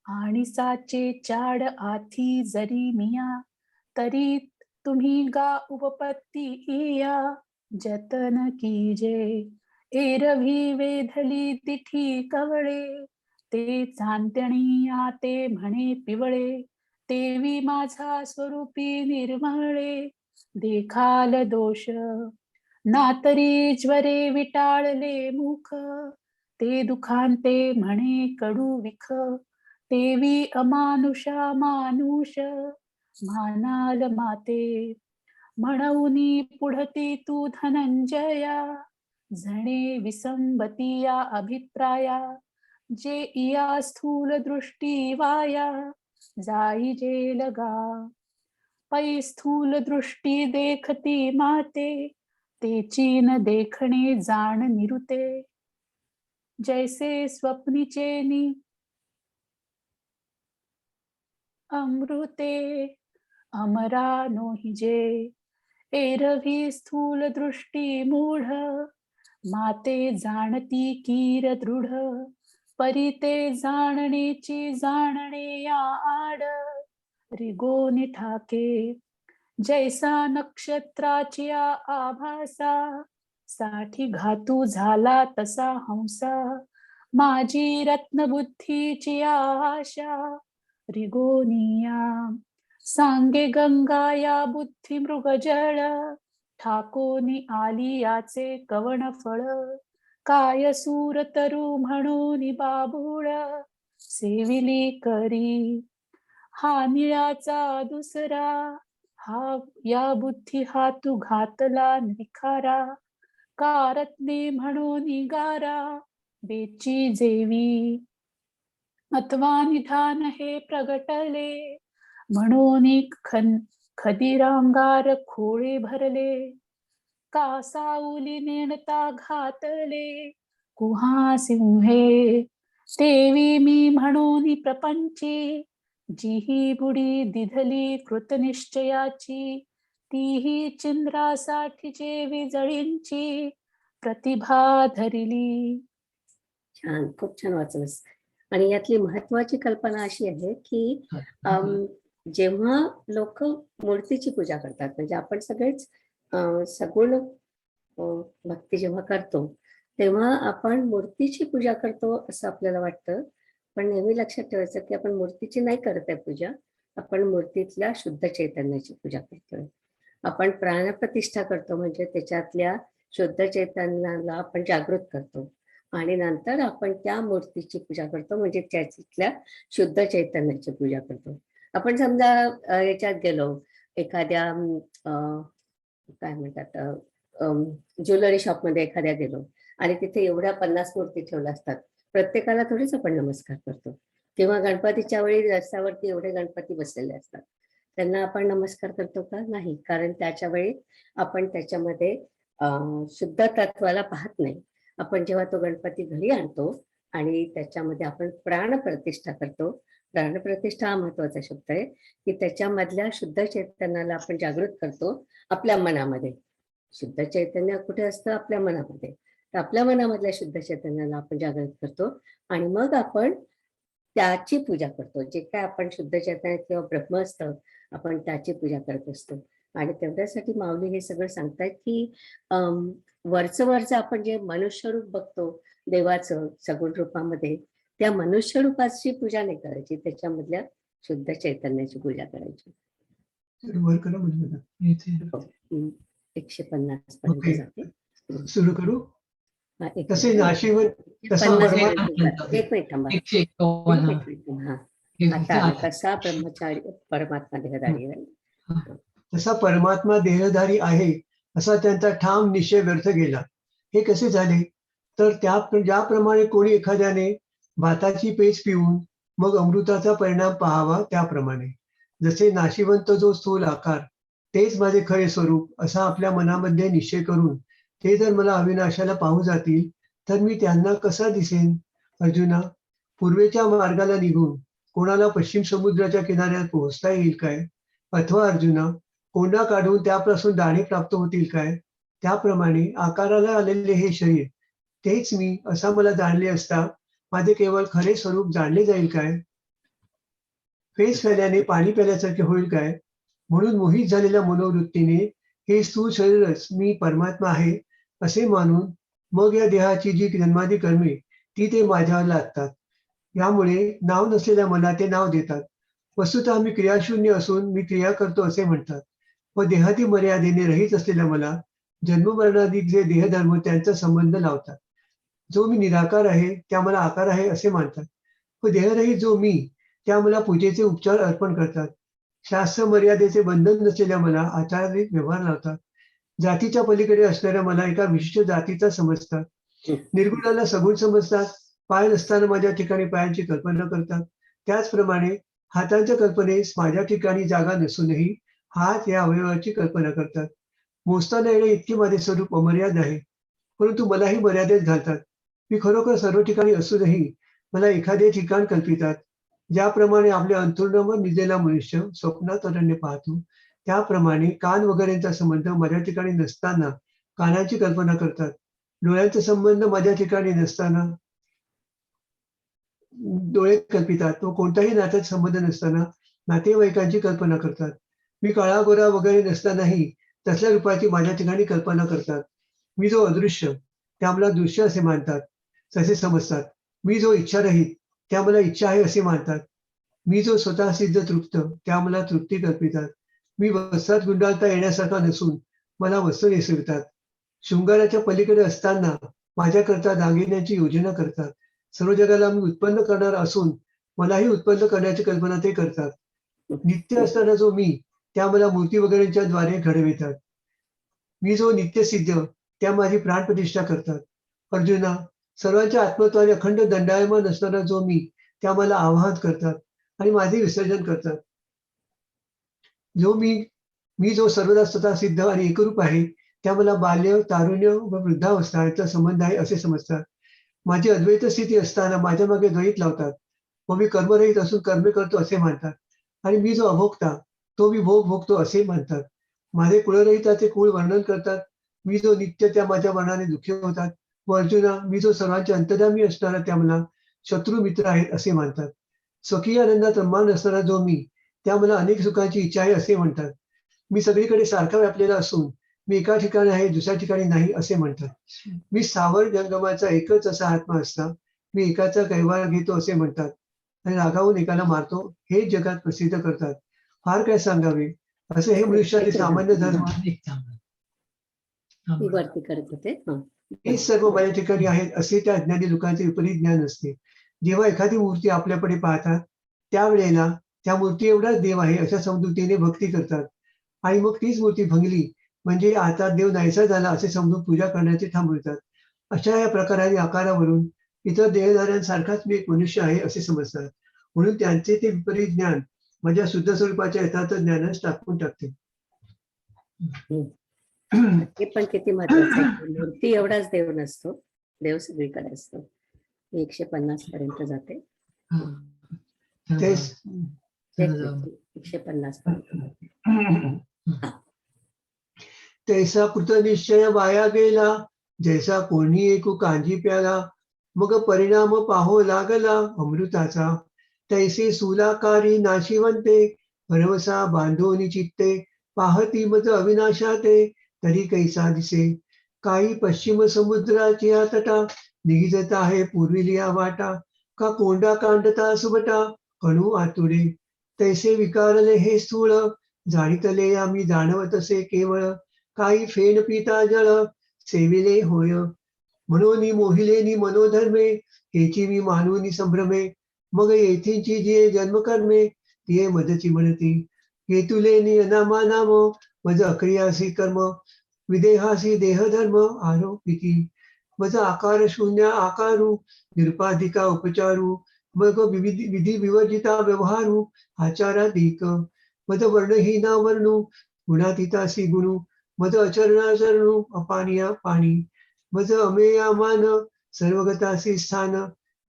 आणि साचे चाड आथी जरी मिया, तरी तुम्ही गा उपपत्ती इया जतन कीजे. एरवी वेधली तिठी कवळे, ते चांदणी आते म्हणे पिवळे. तेवी माझा स्वरूपी निर्मळे, देखाल दोष ना तरी ज्वरे विटाळले मुख. ते दुखांते म्हणे कडू विख, तेवी अमानुषा मानुष मानाल माते. म्हणूनी पुढती तू धनंजया, जणे विसंबती या अभिप्राया. जे इया स्थूल दृष्टी वाया, जाई जे लगा. पै स्थूल दृष्टी देखती माते, तेची न देखणे जाण निरुते. जैसे स्वप्नीचे नि अमृते अमरा नोहिजे. एरवी स्थूल दृष्टी मूढ, माते जाणती कीर दृढ. परी ते जाणणेची जाणणे या आड, रिगोनी ठाके. जैसा नक्षत्राची आभासा, साठी घातू झाला तसा हंसा. माझी रत्नबुद्धीची आशा रिगोनिया. सांगे गंगा या बुद्धी मृगजळ, ठाकोनी आली याचे कवण फळ. काय सूर तरु म्हणून बाबुळ, सेविली करी. हा निळाचा दुसरा, हा या बुद्धी हातू घातला निखारा. कारत्ने म्हणून गारा, बेची जेवी. अथवा निधान हे प्रगटले, म्हणून खदिरांगार खोळे भरले, कासाऊली नेणता घातले, कुहा सिंहे तेवी मी म्हणून प्रपंची, जीही बुडी दिधली कृतनिश्चयाची, तीही चिंद्रासाठी जेवी जळींची, प्रतिभा धरिली. छान, खूप छान वाचलंस. आणि यातली महत्वाची कल्पना अशी आहे की जेव्हा लोक मूर्तीची पूजा करतात, म्हणजे आपण सगळेच सगुण भक्ती जेव्हा करतो तेव्हा आपण मूर्तीची पूजा करतो असं आपल्याला वाटतं. पण नेहमी लक्षात ठेवायचं की आपण मूर्तीची नाही करत आहे पूजा, आपण मूर्तीतल्या शुद्ध चैतन्याची पूजा करतोय. आपण प्राणप्रतिष्ठा करतो, म्हणजे त्याच्यातल्या शुद्ध चैतन्याला आपण जागृत करतो आणि नंतर आपण त्या मूर्तीची पूजा करतो, म्हणजे त्याच्यातल्या शुद्ध चैतन्याची पूजा करतो. आपण समजा याच्यात गेलो, एखाद्या काय म्हणतात ज्वेलरी शॉपमध्ये एखाद्या गेलो आणि तिथे एवढ्या 50 मूर्ती ठेवल्या असतात, प्रत्येकाला थोडीच आपण नमस्कार करतो. किंवा गणपतीच्या वेळी रस्त्यावरती एवढे गणपती बसलेले असतात, त्यांना आपण नमस्कार करतो का? नाही, कारण त्याच्या वेळी आपण त्याच्यामध्ये शुद्ध तत्वाला पाहत नाही. आपण जेव्हा तो गणपती घरी आणतो आणि त्याच्यामध्ये आपण प्राणप्रतिष्ठा करतो, प्राणप्रतिष्ठा हा महत्वाचा शब्द आहे, की त्याच्यामधल्या शुद्ध चैतन्याला आपण जागृत करतो आपल्या मनामध्ये. शुद्ध चैतन्य कुठे असतं? आपल्या मनामध्ये. तर आपल्या मनामधल्या शुद्ध चैतन्याला आपण जागृत करतो आणि मग आपण त्याची पूजा करतो. जे काय आपण शुद्ध चैतन्य किंवा ब्रह्म असतं, आपण त्याची पूजा करत असतो. आणि तेवढ्यासाठी माऊली हे सगळं सांगतायत की वरचं आपण जे मनुष्य रूप बघतो देवाचं सगुण रूपामध्ये, त्या मनुष्य रूपाची पूजा नाही करायची, त्याच्यामधल्या शुद्ध चैतन्याची पूजा करायची. 150 पर्यंत जाते. सुरू करू. हा, एक तसे मिनिट. नाशिवंत तसा 50 परमात्मा पर्यंत. एक मिनिट थांबा. 151. एक मिनिट थांबा. हा, आता आलं. कसा ब्रह्मचारी परमात्मा देहधारी आहे. तसा परमात्मा देहधारी आहे असा त्यांचा ठाम निश्चय व्यर्थ गेला. हे कसे झाले? तर ज्याप्रमाणे कोणी एखाद्याने भाताची पेच पिऊन मग अमृताचा परिणाम पाहावा, त्याप्रमाणे जसे नाशिवंत जो स्थूल आकार तेच माझे खरे स्वरूप असा आपल्या मनामध्ये निश्चय करून ते जर मला अविनाशाला पाहू जातील तर मी त्यांना कसा दिसेन? अर्जुना, पूर्वेच्या मार्गाला निघून कोणाला पश्चिम समुद्राच्या किनाऱ्यात पोहोचता येईल काय? अथवा अर्जुना, कोंडा काढून त्यापासून दाणे प्राप्त होतील काय? त्याप्रमाणे आकाराला आलेले हे शरीर तेच मी असा मला जाणले असता माझे केवळ खरे स्वरूप जाणले जाईल काय? फेस प्याल्याने पाणी प्याल्यासारखे होईल काय? म्हणून मोहित झालेल्या मनोवृत्तीने हे स्थूल शरीरच मी परमात्मा आहे असे मानून मग या देहाची जी जन्मादी कर्मे ती ते माझ्यावर लादतात. यामुळे नाव नसलेल्या मला ते नाव देतात. वस्तुतः मी क्रियाशून्य असून मी क्रिया करतो असे म्हणतात. व देहाती मर्यादेने रहित असलेल्या मला जन्ममरणाधिक जे देहधर्म त्यांचा संबंध लावतात. जो मी निराकार आहे त्या मला आकार आहे असे मानतात. व देहरहित जो मी त्या मला पूजेचे उपचार अर्पण करतात. शास्त्र मर्यादेचे बंधन नसलेल्या मला आचाराने व्यवहार लावतात. जातीच्या पलीकडे असणाऱ्या मला एका विशिष्ट जातीचा समजतात. निर्गुणाला सगुण समजतात. पाय नसताना माझ्या ठिकाणी पायांची कल्पना करतात. त्याचप्रमाणे हातांच्या कल्पनेस माझ्या ठिकाणी जागा नसूनही हात या अवयवाची कल्पना करतात. मोजताना येणे इतके माझे स्वरूप अमर्याद आहे, परंतु मलाही मर्यादेत घालतात. मी खरोखर सर्व ठिकाणी असूनही मला एखादे ठिकाण कल्पितात. ज्याप्रमाणे आपल्या अंतर्नावर निजलेला मनुष्य स्वप्नात अरण्य पाहतो, त्याप्रमाणे कान वगैरेंचा संबंध माझ्या ठिकाणी नसताना कानाची कल्पना करतात. डोळ्यांचा संबंध माझ्या ठिकाणी नसताना डोळे कल्पितात. तो कोणताही नात्यात संबंध नसताना नातेवाईकांची कल्पना करतात. मी काळा गोरा वगैरे नसतानाही तसल्या रूपाची माझ्या ठिकाणी कल्पना करतात. मी जो अदृश्य त्या मला दृश्य असे मानतात, तसे समजतात. मी जो इच्छारहित त्या मला इच्छा आहे असे मानतात. मी जो स्वतः सिद्ध तृप्त त्या मला तृप्ती कल्पितात. मी वस्त्रात गुंडाळता येण्यासारखा नसून मला वस्त्र नेसवितात. शृंगाराच्या पलीकडे असताना माझ्याकरता दागिन्यांची योजना करतात. सर्व जगाला मी उत्पन्न करणार असून मलाही उत्पन्न करण्याची कल्पना ते करतात. नित्य असताना जो मी त्या मला मूर्ती वगैरेच्या द्वारे घडवितात. मी जो नित्य सिद्ध त्या माझी प्राणप्रतिष्ठा करतात. अर्जुना, सर्वांच्या आत्मत्वाने अखंड दंडायमान असणारा जो मी त्या मला आवाहन करतात आणि माझे विसर्जन करतात. जो मी मी जो सर्वदा स्वतः सिद्ध आणि एकरूप आहे त्या मला बाल्य, तारुण्य व वृद्धावस्था यांचा संबंध आहे असे समजतात. माझी अद्वैत स्थिती असताना माझ्या मागे द्वैत लावतात व मी कर्मरहित असून कर्मे करतो असे मानतात आणि मी जो अभोगता तो मी भोग भोगतो असे म्हणतात. माझे कुळरहिताचे कुळ वर्णन करतात. मी जो नित्य त्या माझ्या वर्णाने दुःखी होतात व अर्जुना मी जो सर्वांचे अंतर्यामी असणारा त्या मला शत्रू मित्र आहेत असे मानतात. स्वकीय आनंदात रममान असणारा जो मी त्या मला अनेक सुखांची इच्छा आहे असे म्हणतात. मी सगळीकडे सारखा व्यापलेला असून मी एका ठिकाणी आहे दुसऱ्या ठिकाणी नाही असे म्हणतात. मी सावर जंगमाचा एकच असा आत्मा असता मी एकाचा कैवार घेतो असे म्हणतात आणि रागावून एकाला मारतो हे जगात प्रसिद्ध करतात. फार काय सांगावे असे हे मनुष्याचे सामान्य धर्म मी वरती करत होते. हे सर्व माझ्या ठिकाणी आहेत असे त्या अज्ञानी लोकांचे विपरीत ज्ञान असते. जेव्हा एखादी मूर्ती आपल्याकडे पाहतात त्यावेळेला त्या मूर्ती एवढाच देव आहे अशा समजुतीने भक्ती करतात आणि मग तीच मूर्ती भंगली म्हणजे आता देव नाहीसा झाला असे समजून पूजा करण्याचे थांबवतात. अशा या प्रकाराने आकारावरून इतर देहधाऱ्यांसारखाच मी एक मनुष्य आहे असे समजतात. म्हणून त्यांचे ते विपरीत ज्ञान माझ्या शुद्ध स्वरूपाच्या यथार्थ ज्ञानास टाकून टाकते. हे पण किती महत्वाचं आहे. मूर्ती एवढाच देव नसतो, देव सगळीकडे असतो. 150 पर्यंत जाते. तेच 150 पर्यंत. तैसा कृतनिश्चय वाया गेला जैसा कोणी एकू कांजी प्याला मग परिणाम पाहो लागला अमृताचा तैसे सुलाकारी नाशिवंते भरवसा बांधोनी चित्ते पाहती मज अविनाशाते तरी कैसा दिसे काही पश्चिम समुद्राची या तटा निघिजत आहे पूर्विलिया वाटा का कोंडा कांडता सुबटा कणू आतुडे तैसे विकारले हे स्थूळ जाणितले आम्ही जाणवतसे केवळ काही फेण पिता जळ सेविले होय म्हणून मोहिलेनी मनोधर्मे हेची मी मानूनी संभ्रमे मग येथींची जी जन्मकर्मे तिये मजची म्हणती हेतुलेनी अनामानाम मज अक्रियासी कर्म विदेहासी देहधर्म आरोपिती मज आकार शून्य आकारू निरुपाधिका उपचारू मग विधी विवर्जिता व्यवहारू आचाराधिक मज वर्णहीना वर्णू गुणातीतासी गुणू मज अचरणाचरणू अपानिया पाणी मज अमेया मान सर्वगतासी स्थान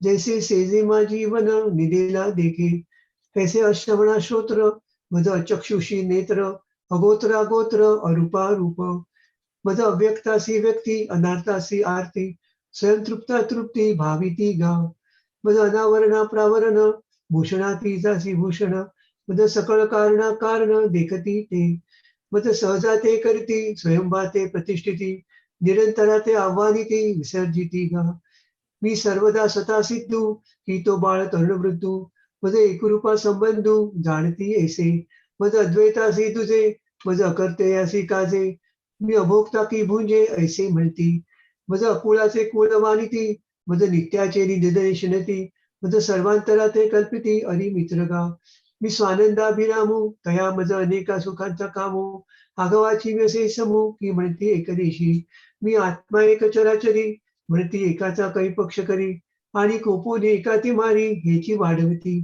जैसे सेजे माझी वन निदेला देखे तैसे अश्रवणा श्रोत्र मज अचक्षुषी नेत्र अगोत्र अगोत्र अरूपा रूप मज अव्यक्तासी व्यक्ती अनार्थासी आरती स्वयंतृप्ता तृप्ती भाविती गा मज अनावरणा प्रावरण भूषणातीतासी भूषण मज सकळ कारणा कारण देखती ते मज सहजा ते करती स्वयंभा ते प्रतिष्ठिती निरंतरा ते आव्हानिती विसर्जिती गा मी सर्वदा स्वतः सिद्धू की तो बाळ तरुणवृद्धू मज एकरूपा संबंधू जाणती ऐसे मज अद्वैतासी तुझे मज अकर्ते असी काजे मी अभोक्ता की भुंजे ऐसे म्हणती मज अकुळाचे कुळ मानिती मज नित्याचे निदर्शनती मज सर्वांतरा ते कल्पिती अरी मित्रगा मी स्वानंदाभिरामू तया मज अनेका सुखांचा कामू आगवाची व्यसे समू की म्हणती एकदेशी मी आत्मा एक चराचरी म्हणती एकाचा काही पक्ष करी आणि कोपोने एका ती मारी हेची वाढवती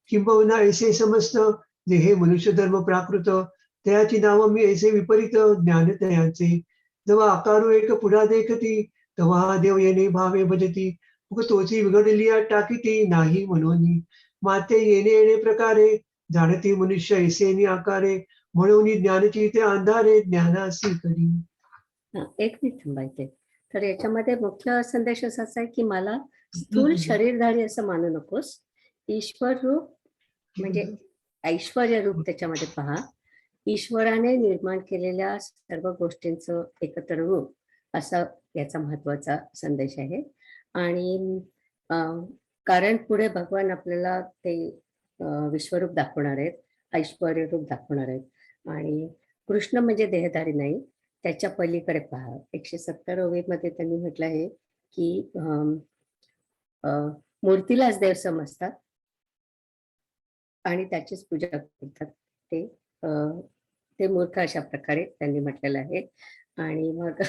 किंबहुना ऐसे समस्त जे हे मनुष्य धर्म प्राकृत तयाची नाव मी ऐसे विपरीत ज्ञान तयांचे जेव्हा आकारू एक पुढा देखती तेव्हा हा देव येणे भावे भजती मग तोची बिघडली टाकीती नाही म्हणून माते येणे येणे प्रकारे जाणती मनुष्य ऐसेनी आकारे म्हणून ज्ञानची ते अंधारे ज्ञानासी करी. एक मिनिट थांबायचे. तर याच्यामध्ये मुख्य संदेश असाच आहे की मला स्थूल शरीरधारी असं मानू नकोस. ईश्वर रूप म्हणजे ऐश्वर्य रूप त्याच्यामध्ये पहा. ईश्वराने निर्माण केलेल्या सर्व गोष्टींचं एकत्र रूप असा याचा महत्वाचा संदेश आहे. आणि कारण पुढे भगवान आपल्याला ते विश्वरूप दाखवणार आहेत, ऐश्वर्य रूप दाखवणार आहेत. आणि कृष्ण म्हणजे देहधारी नाही, त्याच्या पलीकडे पहा. 170 ओवीमध्ये त्यांनी म्हटलं आहे की मूर्तीलाच देव समजतात आणि त्याचीच पूजा करतात. ते मूर्ख अशा प्रकारे त्यांनी म्हटलेलं आहे. आणि मग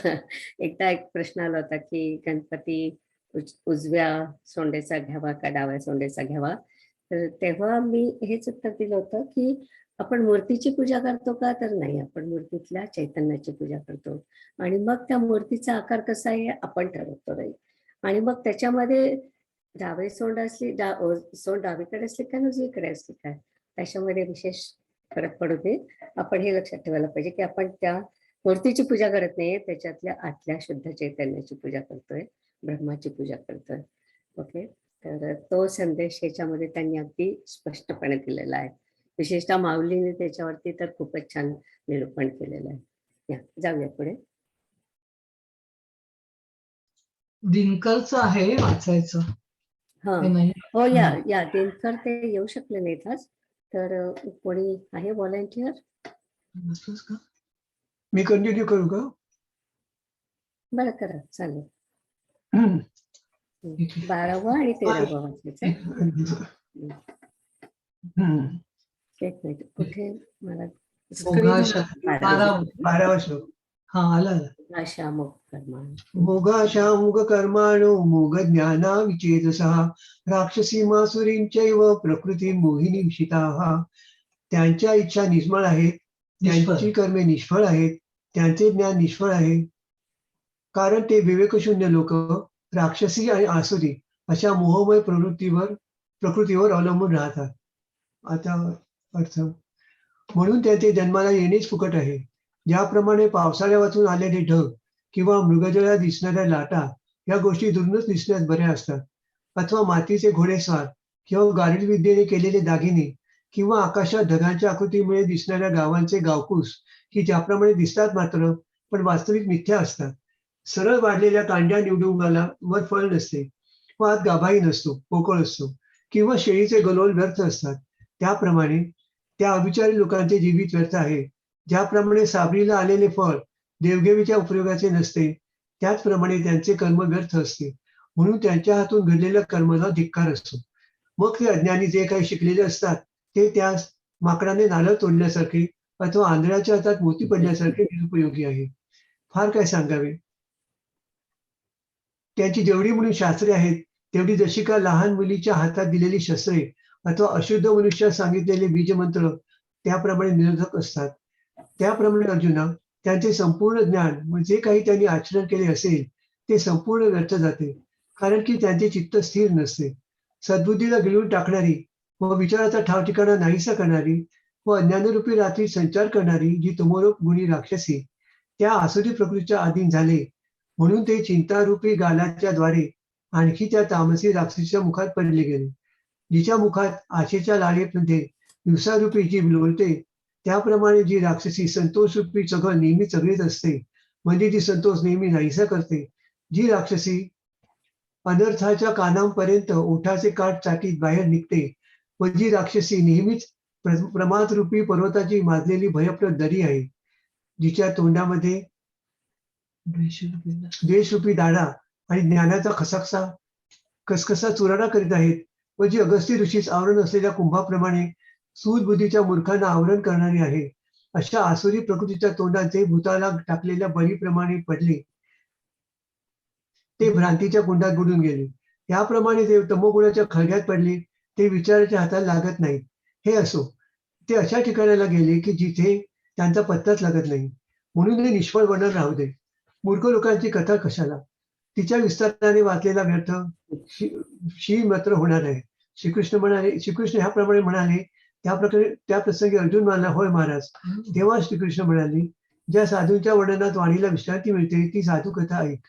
एकदा एक प्रश्न आला होता की गणपती उजव्या सोंडेचा घ्यावा का डाव्या सोंडेचा घ्यावा. तर तेव्हा मी हेच उत्तर दिलं होतं की आपण मूर्तीची पूजा करतो का, तर नाही, आपण मूर्तीतल्या चैतन्याची पूजा करतो. आणि मग त्या मूर्तीचा आकार कसा आहे आपण ठरवतो नाही. आणि मग त्याच्यामध्ये डावे सोंड असली सोंड डावीकडे असली काय उजवीकडे असली काय त्याच्यामध्ये विशेष फरक पडू दे. आपण हे लक्षात ठेवायला पाहिजे की आपण त्या मूर्तीची पूजा करत नाहीये, त्याच्यातल्या आतल्या शुद्ध चैतन्याची पूजा करतोय, ब्रह्माची पूजा करतोय. ओके, तर तो संदेश ह्याच्यामध्ये त्यांनी अगदी स्पष्टपणे दिलेला आहे. विशेषतः माऊलीने त्याच्यावरती तर खूपच छान निरूपण केलेलं आहे. या जाऊया पुढे. दिनकरचं आहे वाचायचं हा ते नाही. हो, या दिनकर ते येऊ शकले नाहीत आज, तर कोणी आहे व्हॉलंटियर? नसतोच का? मी कंटिन्यू करू का? बरं करा, चालेल. हम्म. 12वा आणि 13वा वाचायचं. हम्म. एक मिनिट, कुठे मला मोघाशा 12वा श्लोक. हा आला ना. भाषा मोग कर्मा. मोगाशामुग कर्माणो मोग ज्ञाना विचेतसः राक्षसी मासुरींचैव प्रकृती मोहिनी विशिताः. त्यांच्या इच्छा निष्फळ आहेत, त्यांची कर्मे निष्फळ आहेत, त्यांचे ज्ञान निष्फळ आहे, कारण ते विवेकशून्य लोक राक्षसी आणि आसुरी अशा मोहमय प्रकृतीवर अवलंबून राहतात. आता अर्थ, म्हणून त्यांचे जन्माला येणेच फुकट आहे. ज्याप्रमाणे पावसाळ्या वाचून आलेले ढग किंवा मृगजळा दिसणाऱ्या लाटा या गोष्टी दुरूनच दिसण्यास बऱ्या असतात, अथवा मातीचे घोडेस्वार किंवा गारुड विद्येने केलेले दागिने किंवा आकाशात ढगांच्या आकृतीमुळे दिसणाऱ्या गावांचे गावकूस ही ज्याप्रमाणे दिसतात मात्र पण वास्तविक मिथ्या असतात. सरळ वाढलेल्या कांड्या निवडुंगाला वर फळ नसते, व आत गाभाही नसतो, पोकळ असतो, किंवा शेळीचे गलोल व्यर्थ असतात. त्याप्रमाणे त्या अविचारी लोकांचे जीवित व्यर्थ आहे. ज्याप्रमाणे साबरीला आलेले फळ देवघेवीच्या उपयोगाचे नसते, त्याचप्रमाणे त्यांचे कर्म व्यर्थ असते. म्हणून त्यांच्या हातून घडलेल्या कर्माला धिक्कार असतो. मग ते अज्ञानी जे काही शिकलेले असतात ते त्यास माकडाने नारळ तोडल्यासारखे अथवा आंधळ्याच्या हातात मोती पडल्यासारखे निरुपयोगी आहे. फार काय सांगावे. त्यांची जेवढी म्हणून शास्त्रे आहेत तेवढी जशी का लहान मुलीच्या हातात दिलेली शस्त्रे अथवा अशुद्ध मनुष्यास सांगितलेले बीजमंत्र त्याप्रमाणे निरोधक असतात. त्याप्रमाणे अर्जुना, त्यांचे संपूर्ण ज्ञान व जे काही त्यांनी आचरण केले असेल ते संपूर्ण व्यर्थ जाते, कारण की त्यांचे चित्त स्थिर नसते. सद्बुद्धीला गिळून टाकणारी व विचाराचा ठाव ठिकाणा नाहीसा करणारी व अज्ञानरूपी रात्री संचार करणारी जी तमोरूप गुणी राक्षसी त्या आसुरी प्रकृतीच्या अधीन झाले, म्हणून ते चिंतारूपी गालाच्या द्वारे आणखी त्या तामसी राक्षसीच्या मुखात पडले गेले. जिच्या मुखात आशेच्या लाळेमध्ये दिवसारूपी जीभ लोळते, त्याप्रमाणे जी राक्षसी संतोषरूपी चघळ नेहमी चघळीत असते, म्हणजे जी संतोष नेहमी नाहीसा करते, जी राक्षसी अनर्थाच्या कानांपर्यंत ओठाचे काठ चाटीत बाहेर निघते, व जी राक्षसी नेहमीच प्रमादरूपी पर्वताची माजलेली भयप्रद दरी आहे, जिच्या तोंडामध्ये द्वेषरूपी दाढा आणि ज्ञानाचा कसकसा चुराडा करीत आहेत, व जी अगस्ती ऋषीच आवरण असलेल्या कुंभाप्रमाणे सूद बुद्धीच्या मूर्खांना आवरण करणारी आहे, अशा आसुरी प्रकृतीच्या तोंडाचे भूताला टाकलेल्या बळीप्रमाणे पडले, ते भ्रांतीच्या कुंडात बुडून गेले. याप्रमाणे ते तमोगुणाच्या खळग्यात पडले, ते विचाराच्या हाताला लागत नाहीत. हे असो, ते अशा ठिकाणाला गेले की जिथे त्यांचा पत्ताच लागत नाही. म्हणून हे निष्फळ वर्णन राहू दे. मूर्ख लोकांची कथा कशाला, तिच्या विस्ताराने वाचलेला व्यर्थ शी मात्र होणार आहे. श्रीकृष्ण ह्याप्रमाणे म्हणाले. त्या प्रसंगी अर्जुन म्हणाला, होय महाराज. तेव्हा श्रीकृष्ण म्हणाले, ज्या साधूंच्या वर्णनात वाणीला विश्रांती मिळते ती साधू कथा ऐक.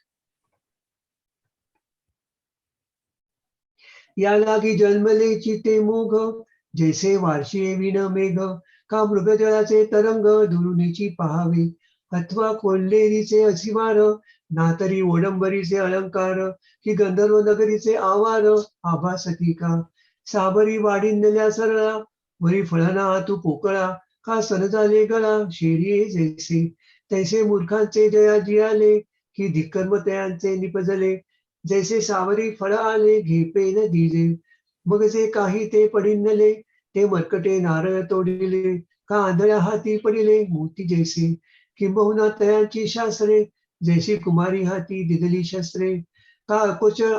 या लागी जन्मले चिते मोघ, जैसे वार्षिये विण मेघ, का मृगजळाचे तरंग दुरुनीची पहावे, अथवा कोल्हेरीचे असिवार, ना तरी ओडंबरीचे अलंकार, की गंधर्व नगरीचे आवार आभासती का, साबरी वाढिंदल्या सरळा, वरी फळना तू पोकळा, का सन झाले गळा शेरिये जैसे, तैसे मूर्खांचे जया जियाले, की धिक्कर्म तयांचे निपजले, जैसे सावरी फळ आले घेपे न दिले, मग जे काही ते पडिनले, ते मरकटे नारळ तोडिले, का आंधळ्या हाती पडिले मोती जैसे, किंबहुना तयांची शास्त्रे, जैसी कुमारी हाती दिदली शस्त्रे, का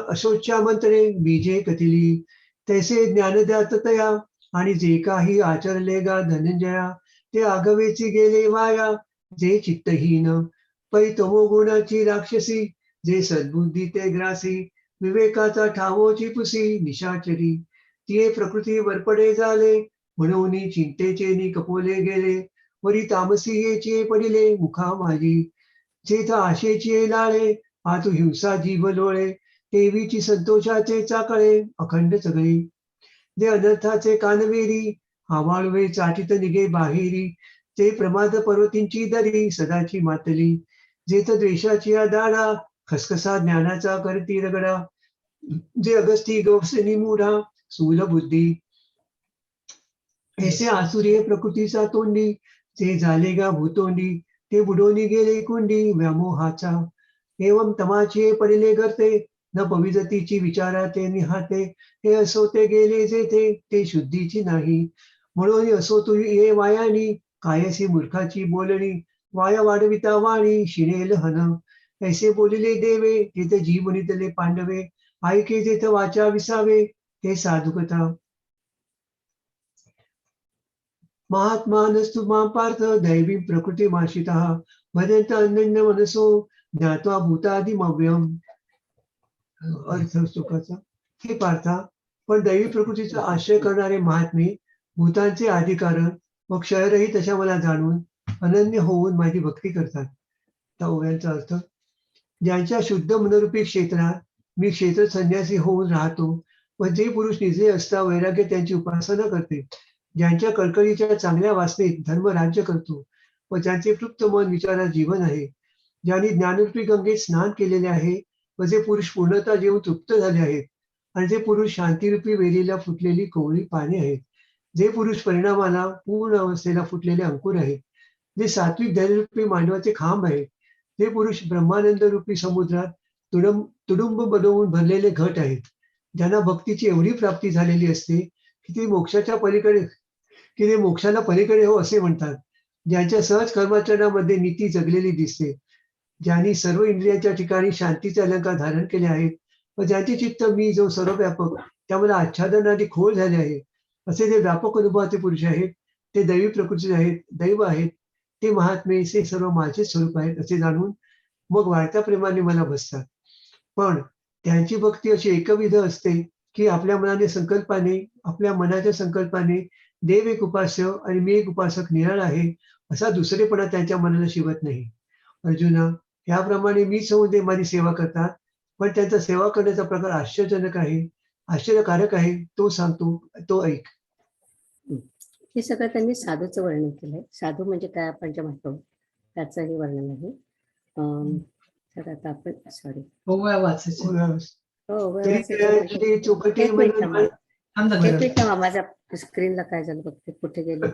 अशोच्या मंत्रे बीजे कथिली, तैसे ज्ञानदात तया आणि जे काही आचरले गा धनंजया ते आगवेची गेले वाया जे चित्तहीन पै तमोगुणाची राक्षसी जे सद्बुद्धी ते ग्रासी विवेकाचा ठावोची पुसी निशाचरी तिये प्रकृती वरपडे झाले म्हणून चिंतेचे नि कपोले गेले वरी तामसी येचे पडिले मुखा माझी जेथ आशेची लाळे आतु हिंसा जीव लोळे देवीची संतोषाचे चाकळे अखंड सगळी जे अनर्थाचे कानवेरी आवाळवे चाटित निघे बाहेरी ते प्रमाद पर्वतींची दरी सदाची मातली जेथ द्वेषाची दाडा खसखसा ज्ञानाचा करती रगडा जे अगस्ती गवसनी मूढा स्थूल बुद्धी ऐसे आसुरी प्रकृतीचा तोंडी जे झाले गा भूतोंडी ते बुडोनी गेले कुंडी व्यामोहाचा एवं तमाचे पडिले गर्ते न पविजतीची विचारा ते निहाते हे असो ते गेले जेथे ते शुद्धीची नाही म्हणून असो तू ये वायानी कायसी मूर्खाची बोलणी वाया वाढविता वाणी शिणेल हन ऐसे बोलिले देवे तेथे जीवनितले पांडवे ऐके जेथ वाचा विसावे ते साधुकता महात्मा नस्तु मां पार्थ दैवी प्रकृती माशिता भजंत अनन्य मनसो ज्ञात्वा भूतादिमव्यम अर्थ सुखाचा हे पार्था पण दैवी प्रकृतीचा आश्रय करणारे महात्मे भूतांचे अधिकारण व क्षयरहित अशा मला जाणून अनन्य होऊन माझी भक्ती करतात. त्या ओव्यांचा अर्थ ज्यांच्या शुद्ध मनरूपी क्षेत्रात मी क्षेत्र संन्यासी होऊन राहतो व जे पुरुष निजे असता वैराग्य त्यांची उपासना करते ज्यांच्या कळकळीच्या चांगल्या वासनेत धर्म राज्य करतो व ज्यांचे तृप्त मन विचारात जीवन आहे ज्यांनी ज्ञानरूपी गंगेत स्नान केलेले आहे व जे पुरुष पूर्णता जेवून तृप्त झाले आहेत आणि जे पुरुष शांतिरूपी वेलीला फुटलेली कोवळी पाने आहेत जे पुरुष परिणामाला पूर्ण अवस्थेला फुटलेले अंकुर आहेत जे सात्विक धैर्यरूपी मांडवाचे खांब आहेत जे पुरुष ब्रह्मानंद रूपी समुद्रात तुडुंब बनवून भरलेले घट आहेत ज्यांना भक्तीची एवढी प्राप्ती झालेली असते की ते मोक्षाला पलीकडे हो असे म्हणतात ज्यांच्या सहज कर्माचरणामध्ये नीती जगलेली दिसते ज्यांनी सर्व इंद्रियांच्या ठिकाणी शांतीचे अलंकार धारण केले आहेत व ज्यांचे चित्त मी जो सर्वव्यापक त्यामुळे आच्छादनाने खोल झाले आहे असे जे व्यापक अनुभवाचे पुरुष आहेत ते दैवी प्रकृतीचे आहेत दैव आहेत ते महात्मे हे सर्व माझे स्वरूप आहेत असे जाणून मग वाढत्या प्रेमाने मला बसतात. पण त्यांची भक्ती अशी एकविध असते की आपल्या मनाच्या संकल्पाने देव एक उपास्य आणि मी एक उपासक निराळा आहे असा दुसरेपणा त्यांच्या मनाला शिवत नाही. अर्जुना याप्रमाणे मीच होऊन ते माझी सेवा करतात पण त्यांचा सेवा करण्याचा प्रकार आश्चर्यकारक आहे तो सांगतो तो ऐक. हे सगळं त्यांनी साधूचं वर्णन केलंय. साधू म्हणजे काय आपण जे म्हणतो त्याचंही वर्णन आहे. तर आता आपण सॉरी ओव्या वाचायचं. माझ्या स्क्रीनला काय झालं बघते कुठे गेले.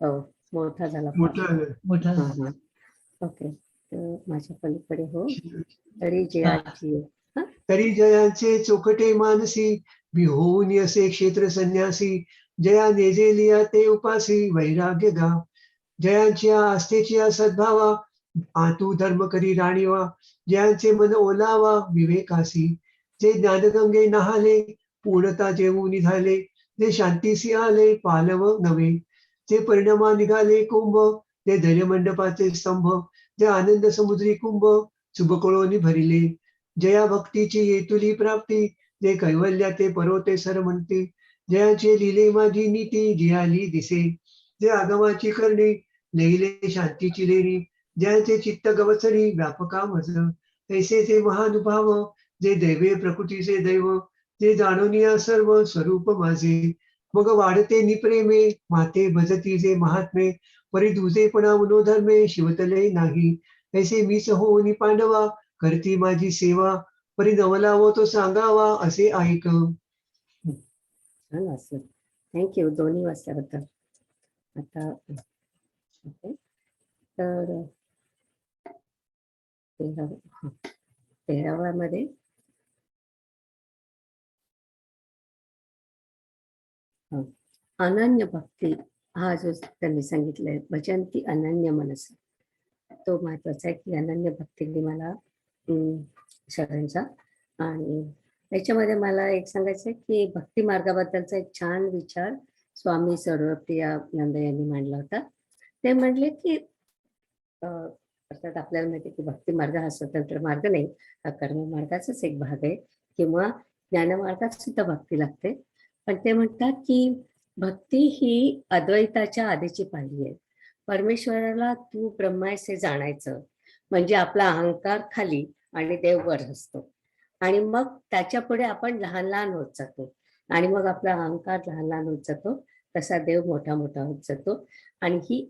हो मोठा झाला. मोठा ओके तर माझ्या पलीकडे हो तरी जयांचे चोखटे मानसी विहोनी असे क्षेत्र संन्यासी जया नेजेलिया ते उपासी वैराग्य गा जयांची आस्थेची सद्भावा आतू धर्म करी राणीवा जयांचे मन ओलावा विवेकासी जे ज्ञानगंगे नहाले पूर्णता जेवू निघाले जे शांतीसी आले पालव नवे जे परिणामा निघाले कुंभ ते धैर्यमंडपाचे स्तंभ जे आनंद समुद्री कुंभ शुभकळोनी भरिले जया भक्तीची येतुली प्राप्ती जे कैवल्या ते परोते सर म्हणते जयाचे लिहिले माझी नीती जियाली दिसे जे आगमाची करणे लहिले शांतीची लेणी ज्यांचे चित्त गवसणी व्यापका मज ऐसे जे महानुभाव जे दैवे प्रकृतीचे दैव जे जाणूनिया सर्व स्वरूप माझे मग वाढते निप्रेमे माते भजती जे महात्मे परी दुजेपणा मनोधर्मे शिवतले नाही ऐसे मीच होऊनी पांडवा करती माझी सेवा परी नवलावो तो सांगावा असे ऐक. थँक्यू दोन्ही वाचल्याबद्दल. आता तर 13व्या मध्ये अनन्य भक्ती हा जो त्यांनी सांगितलंय भजंती अनन्य मनस तो महत्वाचा आहे की अनन्य भक्तीने मला शरणचा आणि याच्यामध्ये मला एक सांगायचं की भक्ती मार्गाबद्दलचा एक छान विचार स्वामी सर्वप्रियानंद यांनी मांडला होता. ते म्हणले की अर्थात आपल्याला माहिती की भक्ती मार्ग हा स्वतंत्र मार्ग नाही, हा कर्म मार्गाचाच एक भाग आहे, किंवा ज्ञानमार्गात सुद्धा भक्ती लागते. पण ते म्हणतात की भक्ती ही अद्वैताच्या आधीची पायरी आहे. परमेश्वराला तू ब्रह्मायसे जाणायचं म्हणजे आपला अहंकार खाली आणि देव वर असतो, आणि मग त्याच्या पुढे आपण लहान लहान होत जातो, आणि मग आपला अहंकार लहान लहान होत जातो, तसा देव मोठा मोठा होत जातो. आणि ही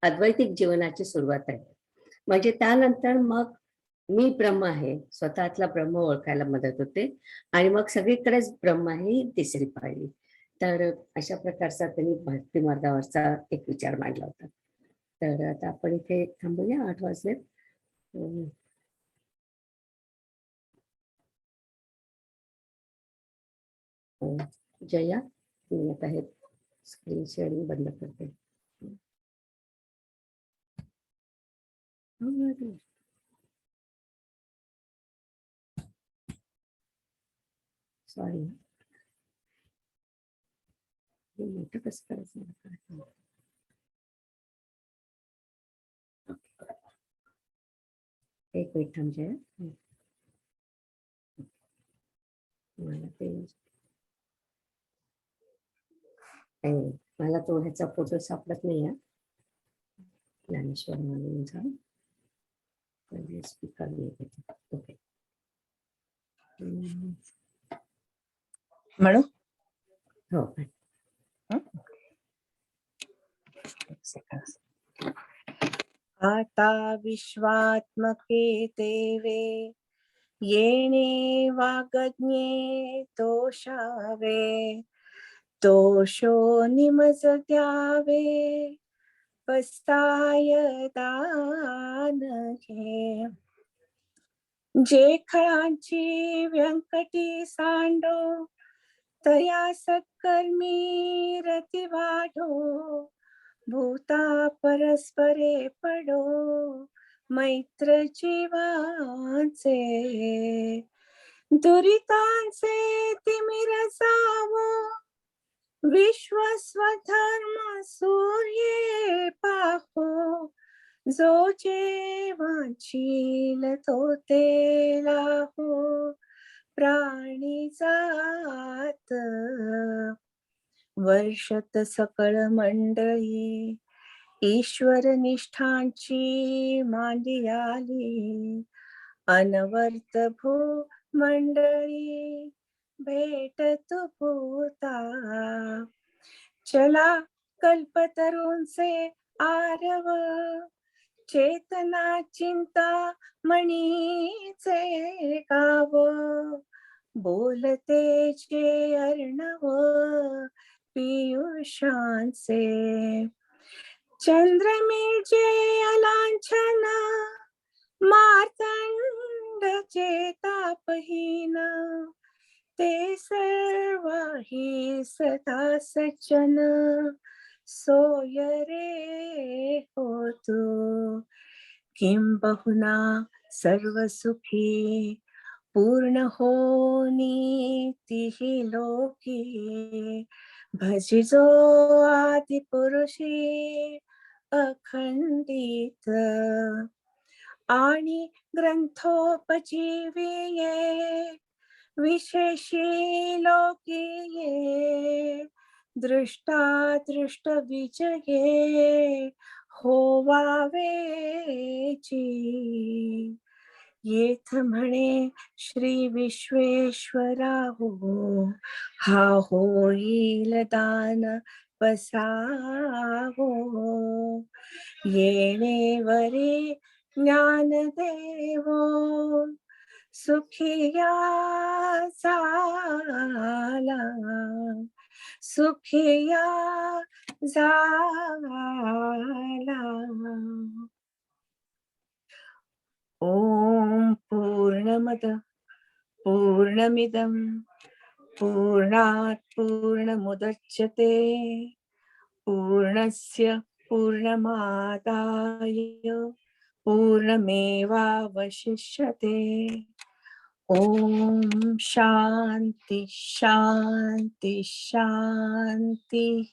अद्वैतिक जीवनाची सुरुवात आहे. म्हणजे त्यानंतर मग मी ब्रह्म आहे, स्वतःतला ब्रह्म ओळखायला मदत होते, आणि मग सगळीकडेच ब्रह्म ही तिसरी पायरी. तर अशा प्रकारचा त्यांनी भक्ती मार्गावरचा एक विचार मांडला होता. तर आता आपण इथे थांबूया, 8 वाजले. जया, मी आता हे स्क्रीन शेअरिंग बंद करते. सॉरी, मोठं कसं करायचं. एक मिनिट थांब जया. मला ते मला तो ह्याचा फोटो सापडत नाही आहे. ज्ञानेश्वर मानेंचा स्पीकर. ओके म्हणू हो. आता विश्वात्मके देवे येणे वागज्ञे तोषावे, तोषो निमज द्यावे पस्ताय दान घे. जे खळांची व्यंकटी सांडो, तया सत्कर्मी रती वाढो. भूता परस्परे पडो, मैत्र जीवांचे. दुरितांचे तिमिर जावो, विश्व स्वधर्म सूर्ये पाहो. जो जे वांछील तो ते लाहो, प्राणी जात. वर्षत सकळ मंडळी ईश्वर निष्ठांची मांडी आली. अनवर्त भू मंडळी भेटत भूता. चला कल्पतरूंचे आरव, चेतना चिंता मणीचे गाव. बोलते जे अर्णव पियुषांचे. चंद्रमिळचे अलांछन, मार्तंड तापहीन. ते सर्वाही सदा सज्जन, सोय रे होतो. किंबहुना सर्व सुखी पूर्ण होनी तिही लोकी. भजिजो आदि पुरुषी अखंडित, आणि ग्रंथोपजीविये विशेषी लोकीये. दृष्टा दृष्ट विजये होवावेची. येथ म्हणे श्री विश्वेश्वरा हो, हा होईल दान बसावो. येणे वरी ज्ञानदेवो, सुखिया झाला. सुखिया झाला. ओम पूर्णमद पूर्णमिदं पूर्णात् पूर्णमुदच्यते, पूर्णस्य पूर्णमादाय पूर्णमेवावशिष्यते. ओम शांती शांती शांती.